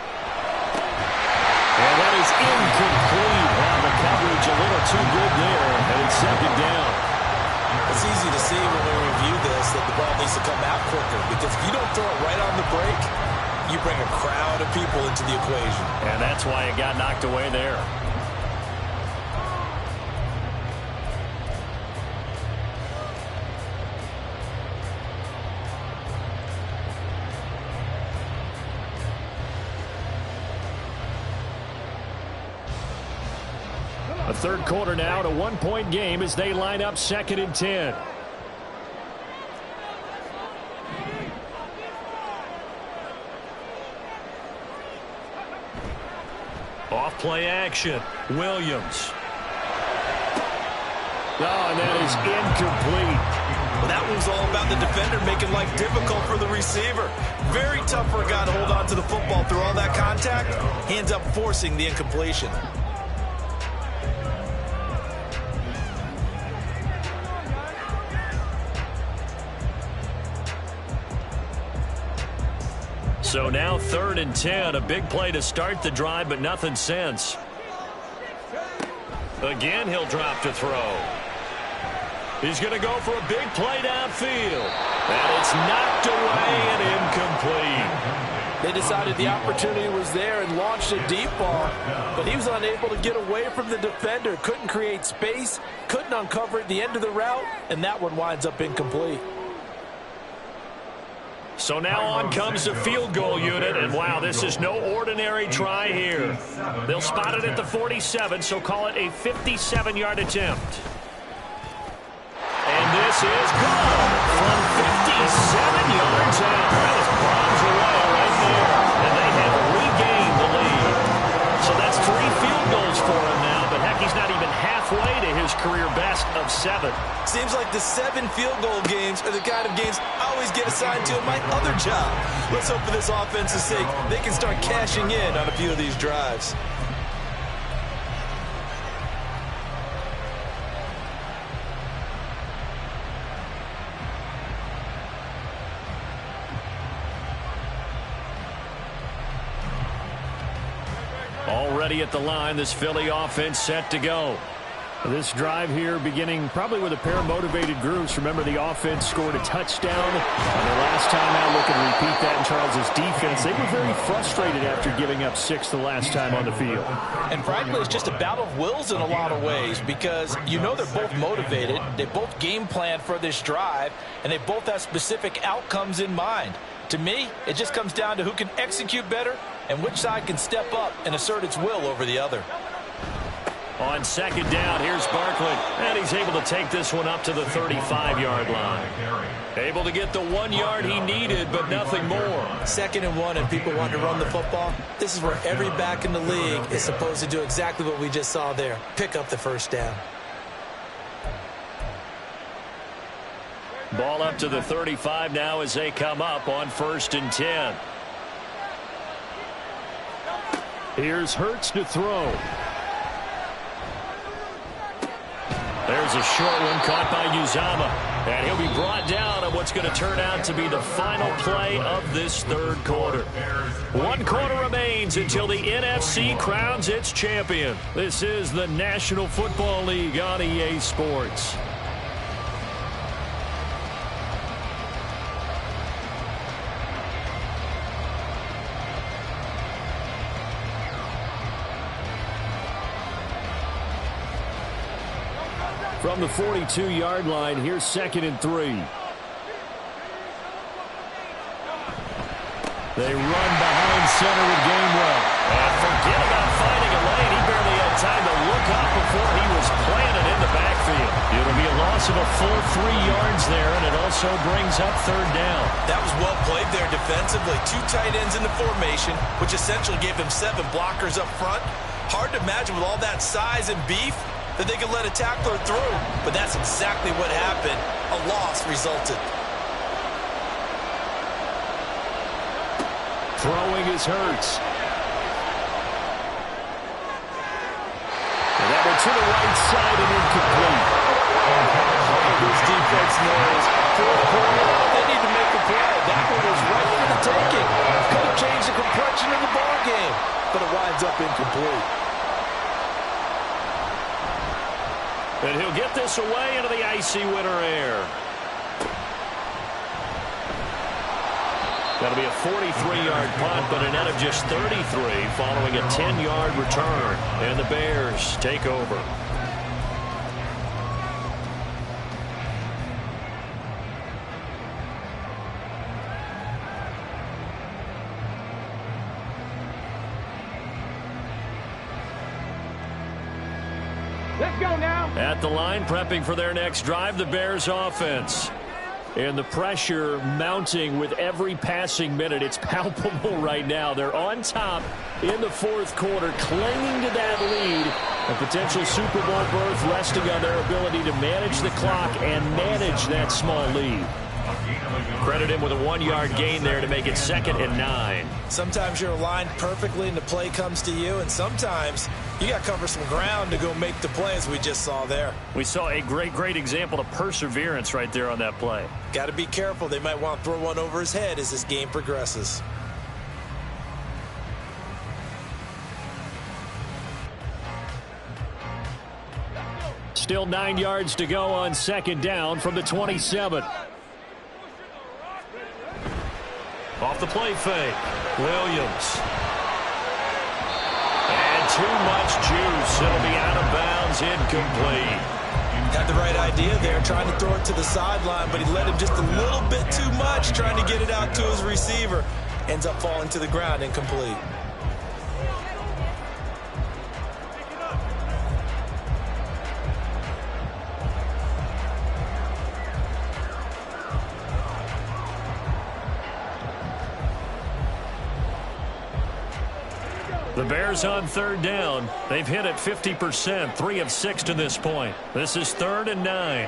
And that is incomplete. Wow, the coverage a little too good there, and it's 2nd down. It's easy to see when we review this that the ball needs to come out quicker, because if you don't throw it right on the break, you bring a crowd of people into the equation. And that's why it got knocked away there. A 3rd quarter now, to 1-point game as they line up 2nd and 10. Off play action. Williams. Oh, and that is incomplete. Well, that was all about the defender making life difficult for the receiver. Very tough for a guy to hold on to the football through all that contact. He ends up forcing the incompletion. So now 3rd and 10, a big play to start the drive, but nothing since. Again, he'll drop to throw. He's going to go for a big play downfield. And it's knocked away and incomplete. They decided the opportunity was there and launched a deep ball, but he was unable to get away from the defender. Couldn't create space, couldn't uncover at the end of the route, and that one winds up incomplete. So now on comes the field goal unit, and wow, this is no ordinary try here. They'll spot it at the 47, so call it a 57-yard attempt. And this is good from 57 yards out. That was bombs away right there, and they have regained the lead. So that's 3 field goals for him now, but heck, he's not even halfway to his career best of 7. Seems like the 7 field goal games are the kind of games I always get assigned to in my other job. Let's hope for this offense's sake they can start cashing in on a few of these drives. Already at the line, this Philly offense set to go. This drive here beginning probably with a pair of motivated groups. Remember, the offense scored a touchdown on their last time out. Looking to repeat that in Charles's defense. They were very frustrated after giving up 6 the last time on the field. And frankly, it's just a battle of wills in a lot of ways because you know they're both motivated. They both game plan for this drive, and they both have specific outcomes in mind. To me, it just comes down to who can execute better and which side can step up and assert its will over the other. On second down, here's Barkley, and he's able to take this one up to the 35-yard line. Able to get the 1 yard he needed, but nothing more. 2nd and 1, and people want to run the football. This is where every back in the league is supposed to do exactly what we just saw there. Pick up the first down. Ball up to the 35 now as they come up on 1st and 10. Here's Hurts to throw. There's a short one caught by Uzama. And he'll be brought down on what's going to turn out to be the final play of this 3rd quarter. 1 quarter remains until the NFC crowns its champion. This is the National Football League on EA Sports. From the 42-yard line, here's 2nd and 3. They run behind center with Gainwell. And forget about finding a lane. He barely had time to look up before he was planted in the backfield. It'll be a loss of a full 3 yards there, and it also brings up 3rd down. That was well played there defensively. 2 tight ends in the formation, which essentially gave them 7 blockers up front. Hard to imagine with all that size and beef that they could let a tackler through, but that's exactly what happened. A loss resulted. Throwing is Hurts. And that one to the right side and incomplete. This defense knows 4th quarter, they need to make a play. That one was right for the taking. Could have changed the complexion of the ball game, but it winds up incomplete. And he'll get this away into the icy winter air. That'll be a 43-yard punt, but a net of just 33 following a 10-yard return. And the Bears take over. Let's go now. At the line, prepping for their next drive, the Bears offense. And the pressure mounting with every passing minute. It's palpable right now. They're on top in the 4th quarter, clinging to that lead. A potential Super Bowl berth resting on their ability to manage the clock and manage that small lead. Credit him with a 1-yard gain there to make it 2nd and 9. Sometimes you're aligned perfectly and the play comes to you, and sometimes you got to cover some ground to go make the play, as we just saw there. We saw a great example of perseverance right there on that play. Got to be careful. They might want to throw one over his head as this game progresses. Still 9 yards to go on 2nd down from the 27. Off the play fake, Williams. And too much juice. It'll be out of bounds, incomplete. Had the right idea there, trying to throw it to the sideline, but he let him just a little bit too much, trying to get it out to his receiver. Ends up falling to the ground, incomplete. The Bears on 3rd down. They've hit it 50%, 3 of 6 to this point. This is 3rd and 9.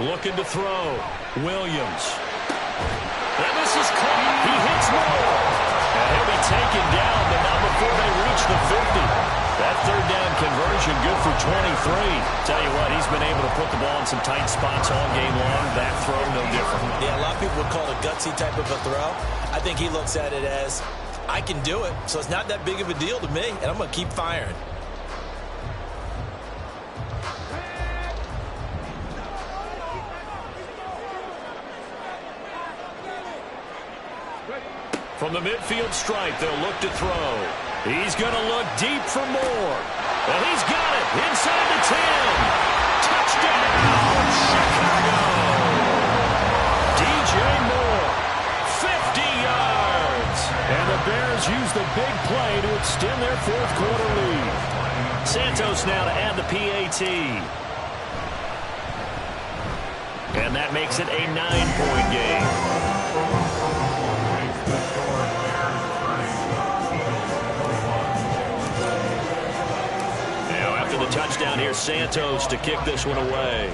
Looking to throw. Williams. And this is caught. He hits more. And he'll be taken down, but not before they reach the 50. That 3rd down conversion good for 23. Tell you what, he's been able to put the ball in some tight spots all game long. That throw, no different. Yeah, a lot of people would call it a gutsy type of a throw. I think he looks at it as, I can do it, so it's not that big of a deal to me, and I'm going to keep firing. From the midfield stripe, they'll look to throw. He's going to look deep for more. And he's got it inside the 10. Touchdown, Chicago. DJ Moore, 50 yards. And the Bears use the big play to extend their fourth quarter lead. Santos now to add the PAT. And that makes it a 9-point game. The touchdown here, Santos to kick this one away.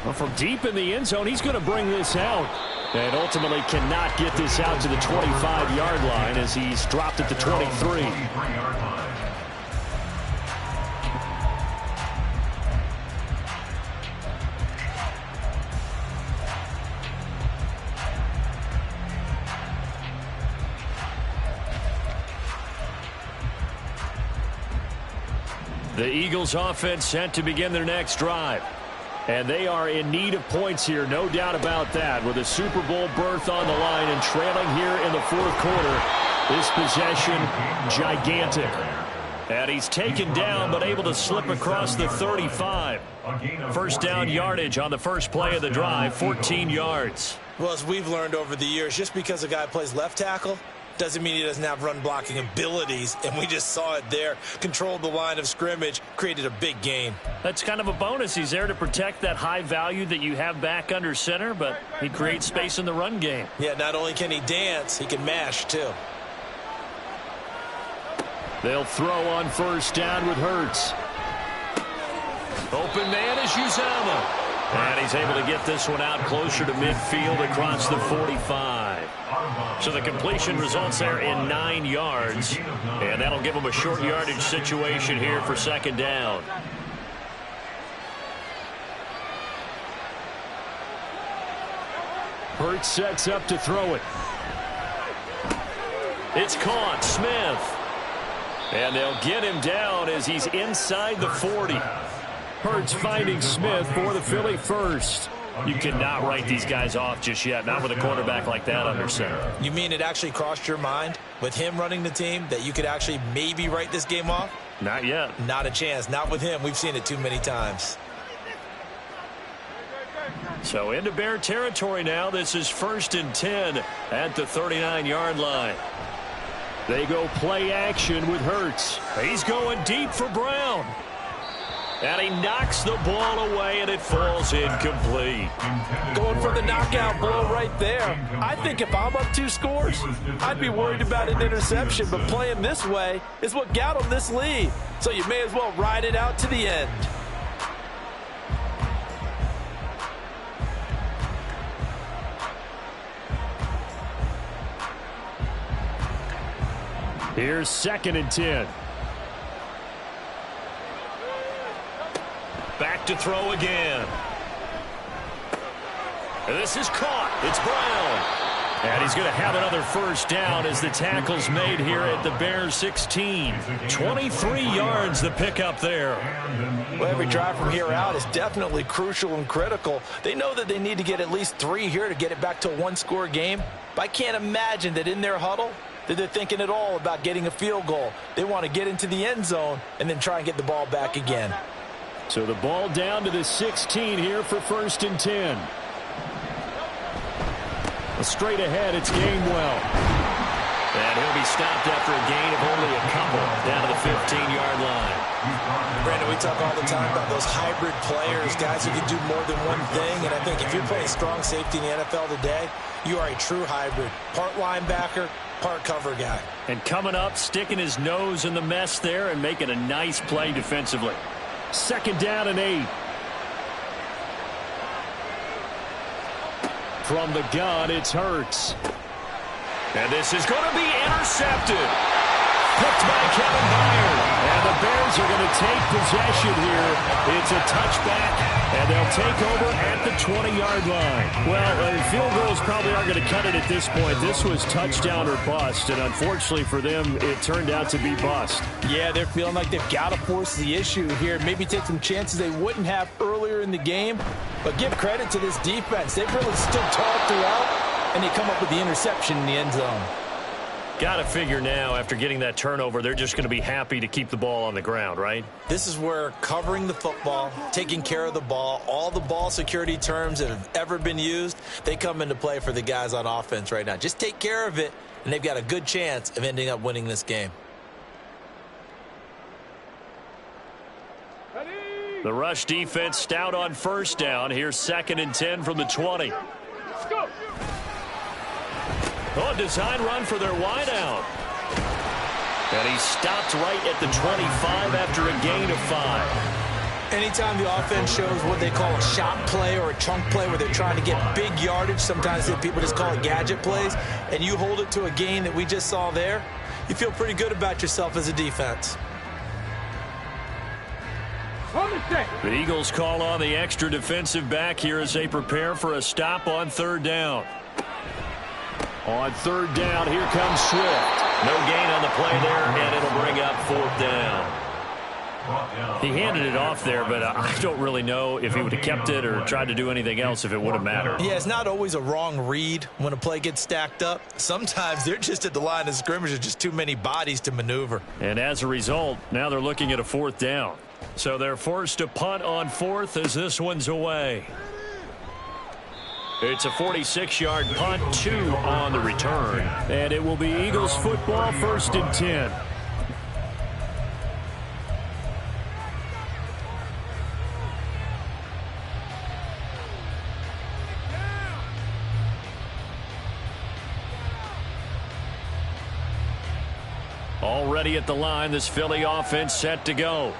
Well, from deep in the end zone, he's going to bring this out. And ultimately cannot get this out to the 25-yard line as he's dropped at the 23. The Eagles offense set to begin their next drive. And they are in need of points here, no doubt about that. With a Super Bowl berth on the line and trailing here in the fourth quarter, this possession gigantic. And he's taken down but able to slip across the 35. First down yardage on the first play of the drive, 14 yards. Well, as we've learned over the years, just because a guy plays left tackle doesn't mean he doesn't have run blocking abilities, and we just saw it there. Controlled the line of scrimmage, created a big gain. That's kind of a bonus. He's there to protect that high value that you have back under center, but he creates space in the run game. Yeah, not only can he dance, he can mash too. They'll throw on first down with Hurts. Open man is Uzomah. And he's able to get this one out closer to midfield across the 45. So the completion results there in 9 yards. And that'll give him a short yardage situation here for second down. Hurts sets up to throw it. It's caught. Smith. And they'll get him down as he's inside the 40. Hurts finding Smith for the Philly first. You cannot write these guys off just yet, not with a quarterback like that under center. You mean it actually crossed your mind with him running the team that you could actually maybe write this game off? Not yet. Not a chance. Not with him. We've seen it too many times. So into Bear territory now. This is 1st and 10 at the 39-yard line. They go play action with Hurts. He's going deep for Brown. And he knocks the ball away, and it falls incomplete. Going for the knockout blow right there. I think if I'm up 2 scores, I'd be worried about an interception. But playing this way is what got him this lead. So you may as well ride it out to the end. Here's 2nd and 10. Back to throw again. And this is caught. It's Brown. And he's going to have another first down as the tackle's made here at the Bears 16. 23 yards the pickup there. Well, every drive from here out is definitely crucial and critical. They know that they need to get at least 3 here to get it back to a 1-score game. But I can't imagine that in their huddle that they're thinking at all about getting a field goal. They want to get into the end zone and then try and get the ball back again. So the ball down to the 16 here for 1st and 10. Straight ahead, it's Gainwell. And he'll be stopped after a gain of only a couple down to the 15-yard line. Brandon, we talk all the time about those hybrid players, guys who can do more than one thing. And I think if you're playing strong safety in the NFL today, you are a true hybrid. Part linebacker, part cover guy. And coming up, sticking his nose in the mess there and making a nice play defensively. 2nd down and 8. From the gun, it's Hurts. And this is going to be intercepted. Picked by Kevin Byard. And the Bears are going to take possession here. It's a touchback, and they'll take over at the 20-yard line. Well, field goals probably aren't going to cut it at this point. This was touchdown or bust, and unfortunately for them, it turned out to be bust. Yeah, they're feeling like they've got to force the issue here. Maybe take some chances they wouldn't have earlier in the game. But give credit to this defense. They've really stood tall throughout, and they come up with the interception in the end zone. Got to figure now, after getting that turnover, they're just going to be happy to keep the ball on the ground, right? This is where covering the football, taking care of the ball, all the ball security terms that have ever been used, they come into play for the guys on offense right now. Just take care of it, and they've got a good chance of ending up winning this game. The rush defense stout on first down. Here's 2nd and 10 from the 20. Oh, design run for their wideout. And he stopped right at the 25 after a gain of 5. Anytime the offense shows what they call a shot play or a chunk play where they're trying to get big yardage, sometimes people just call it gadget plays, and you hold it to a gain that we just saw there, you feel pretty good about yourself as a defense. The Eagles call on the extra defensive back here as they prepare for a stop on 3rd down. On 3rd down, here comes Swift. No gain on the play there, and it'll bring up 4th down. He handed it off there, but I don't really know if he would have kept it or tried to do anything else if it would have mattered. Yeah, it's not always a wrong read when a play gets stacked up. Sometimes they're just at the line of scrimmage. There's just too many bodies to maneuver. And as a result, now they're looking at a 4th down. So they're forced to punt on 4th as this one's away. It's a 46-yard punt, 2 on the return. And it will be Eagles football, 1st and 10. Already at the line, this Philly offense set to go.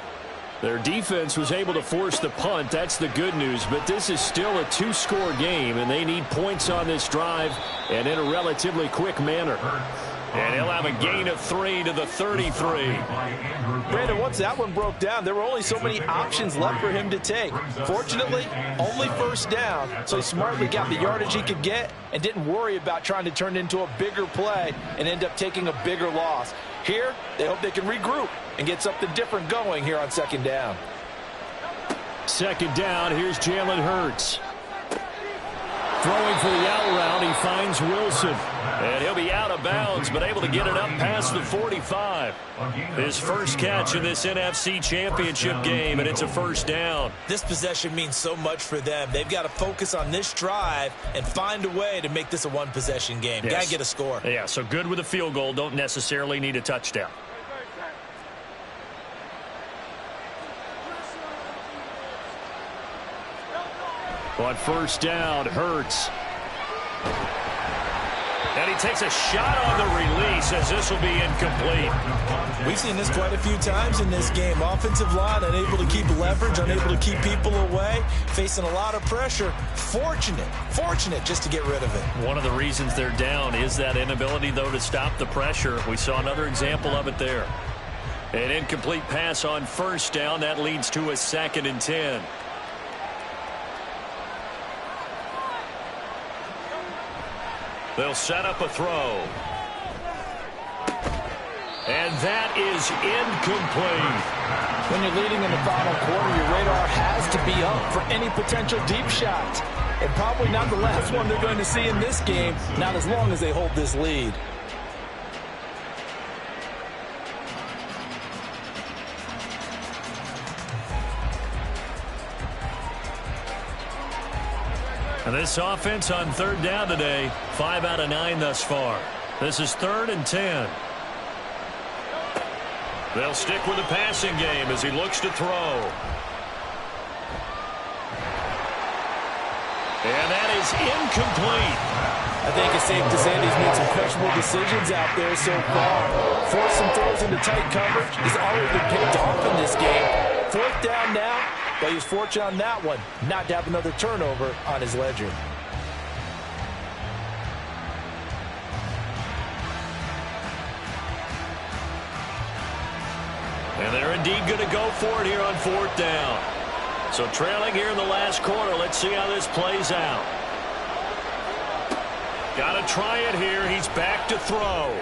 Their defense was able to force the punt. That's the good news. But this is still a 2-score game, and they need points on this drive and in a relatively quick manner. And he'll have a gain of 3 to the 33. Brandon, once that one broke down, there were only so many options left for him to take. Fortunately, only 1st down, so he smartly got the yardage he could get and didn't worry about trying to turn it into a bigger play and end up taking a bigger loss. Here, they hope they can regroup and get something different going here on 2nd down. 2nd down, here's Jalen Hurts. Throwing for the out route, he finds Wilson. And he'll be out of bounds, but able to get it up past the 45. His first catch in this NFC Championship game, and it's a 1st down. This possession means so much for them. They've got to focus on this drive and find a way to make this a 1-possession game. Yes. Got to get a score. Yeah, so good with a field goal. Don't necessarily need a touchdown. On 1st down, Hurts. And he takes a shot on the release as this will be incomplete. We've seen this quite a few times in this game. Offensive line unable to keep leverage, unable to keep people away, facing a lot of pressure. Fortunate just to get rid of it. One of the reasons they're down is that inability, though, to stop the pressure. We saw another example of it there. An incomplete pass on 1st down. That leads to a 2nd and 10. They'll set up a throw. And that is incomplete. When you're leading in the final quarter, your radar has to be up for any potential deep shots. And probably not the last one they're going to see in this game, not as long as they hold this lead. And this offense on 3rd down today, 5 out of 9 thus far. This is 3rd and 10. They'll stick with the passing game as he looks to throw. And that is incomplete. I think it's safe to say that he's made some questionable decisions out there so far. Forced some throws into tight coverage. He's already been picked off in this game. 4th down now. But he was fortunate on that one, not to have another turnover on his ledger. And they're indeed going to go for it here on 4th down. So trailing here in the last quarter. Let's see how this plays out. Got to try it here. He's back to throw.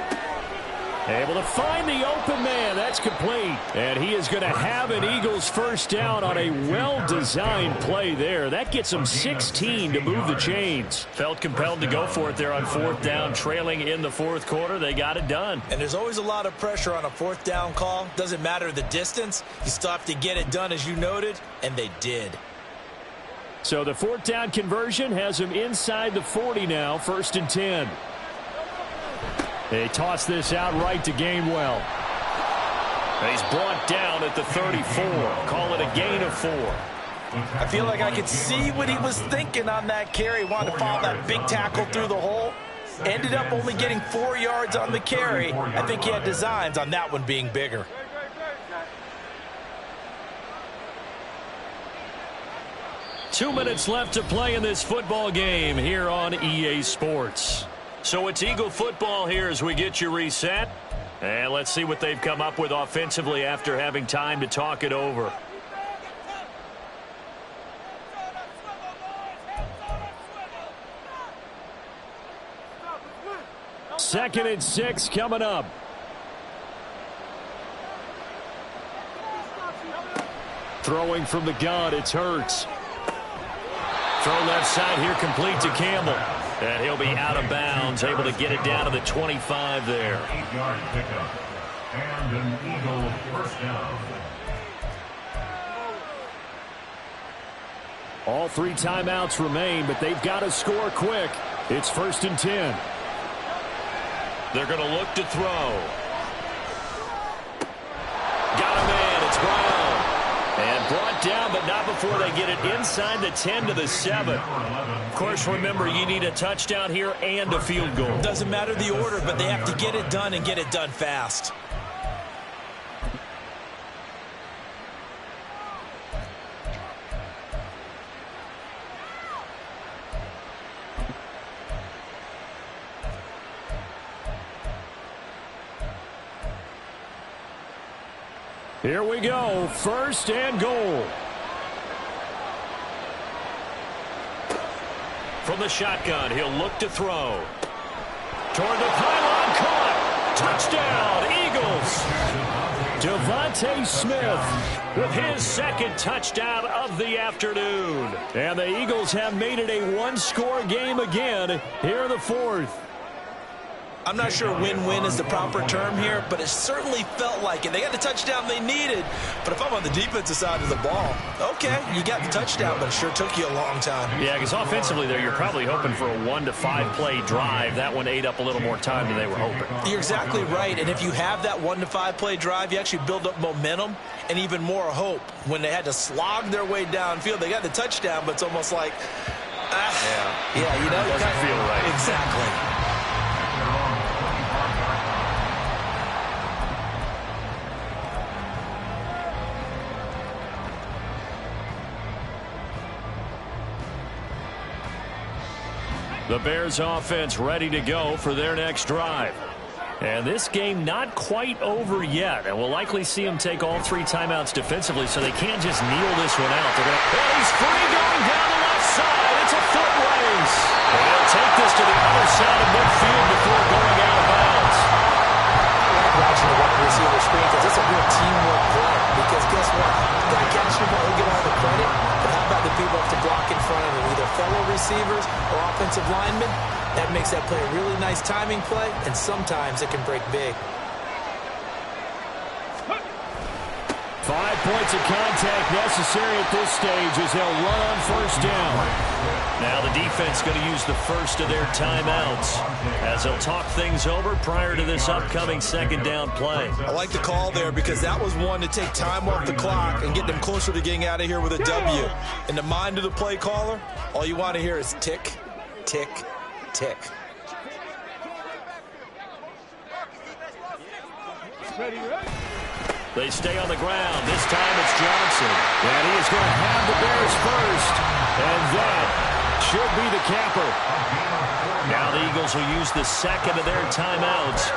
Able to find the open man. That's complete. And he is going to have an Eagles first down on a well-designed play there. That gets him 16 to move the chains. Felt compelled to go for it there on fourth down, trailing in the fourth quarter. They got it done. And there's always a lot of pressure on a fourth down call. Doesn't matter the distance. You still have to get it done, as you noted, and they did. So the fourth down conversion has him inside the 40 now, 1st and 10. They toss this out right to Gainwell. He's brought down at the 34. Call it a gain of 4. I feel like I could see what he was thinking on that carry. Wanted to follow that big tackle through the hole. Ended up only getting 4 yards on the carry. I think he had designs on that one being bigger. Two minutes left to play in this football game here on EA Sports. So it's Eagle football here as we get you reset. And let's see what they've come up with offensively after having time to talk it over. Second and 6 coming up. Throwing from the gun, it's Hurts. Throw left side here, complete to Campbell. And he'll be out of bounds, able to get it down to the 25 there. 8-yard pickup. And an Eagle first down. All 3 timeouts remain, but they've got to score quick. It's 1st and 10. They're going to look to throw. Got a man, it's Brown. And brought down, but not before they get it inside the 10 to the 7. Of course, remember, you need a touchdown here and a field goal. Doesn't matter the order, but they have to get it done and get it done fast. Here we go, 1st and goal. From the shotgun, he'll look to throw. Toward the pylon, caught. Touchdown, Eagles. Devontae Smith With his second touchdown of the afternoon. And the Eagles have made it a one-score game again here in the 4th. I'm not sure win-win is the proper term here, but it certainly felt like it. They got the touchdown they needed, but if I'm on the defensive side of the ball, okay, you got the touchdown, but it sure took you a long time. Yeah, because offensively there, you're probably hoping for a 1 to 5 play drive. That one ate up a little more time than they were hoping. You're exactly right, and if you have that 1 to 5 play drive, you actually build up momentum and even more hope. When they had to slog their way downfield, they got the touchdown, but it's almost like, you know, it doesn't feel right. Exactly. The Bears offense ready to go for their next drive. And this game not quite over yet. And we'll likely see them take all 3 timeouts defensively, so they can't just kneel this one out. He's free going down the left side. It's a foot race. And they'll take this to the other side of midfield before going out of bounds. Watching the wide receiver screen, because it's a real teamwork play. Because guess what? The guy catching the ball, he'll get all the credit. But how about the people up to block in front of him, either fellow receivers or offensive linemen? That makes that play a really nice timing play, and sometimes it can break big. 5 points of contact necessary at this stage as they'll run on 1st down. Now the defense going to use the first of their timeouts as they'll talk things over prior to this upcoming 2nd down play. I like the call there because that was one to take time off the clock and get them closer to getting out of here with a W. In the mind of the play caller, all you want to hear is tick, tick, tick. They stay on the ground. This time it's Johnson. And he is going to have the Bears first. And that should be the capper. Now the Eagles will use the second of their timeouts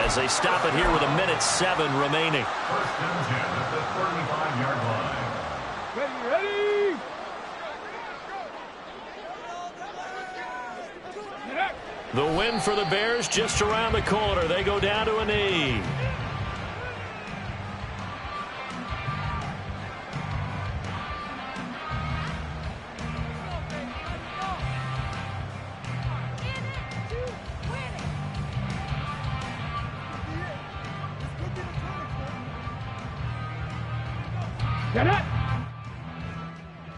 as they stop it here with 1:07 remaining. 1st and 10 at the 35-yard line. The win for the Bears just around the corner. They go down to a knee. Get it!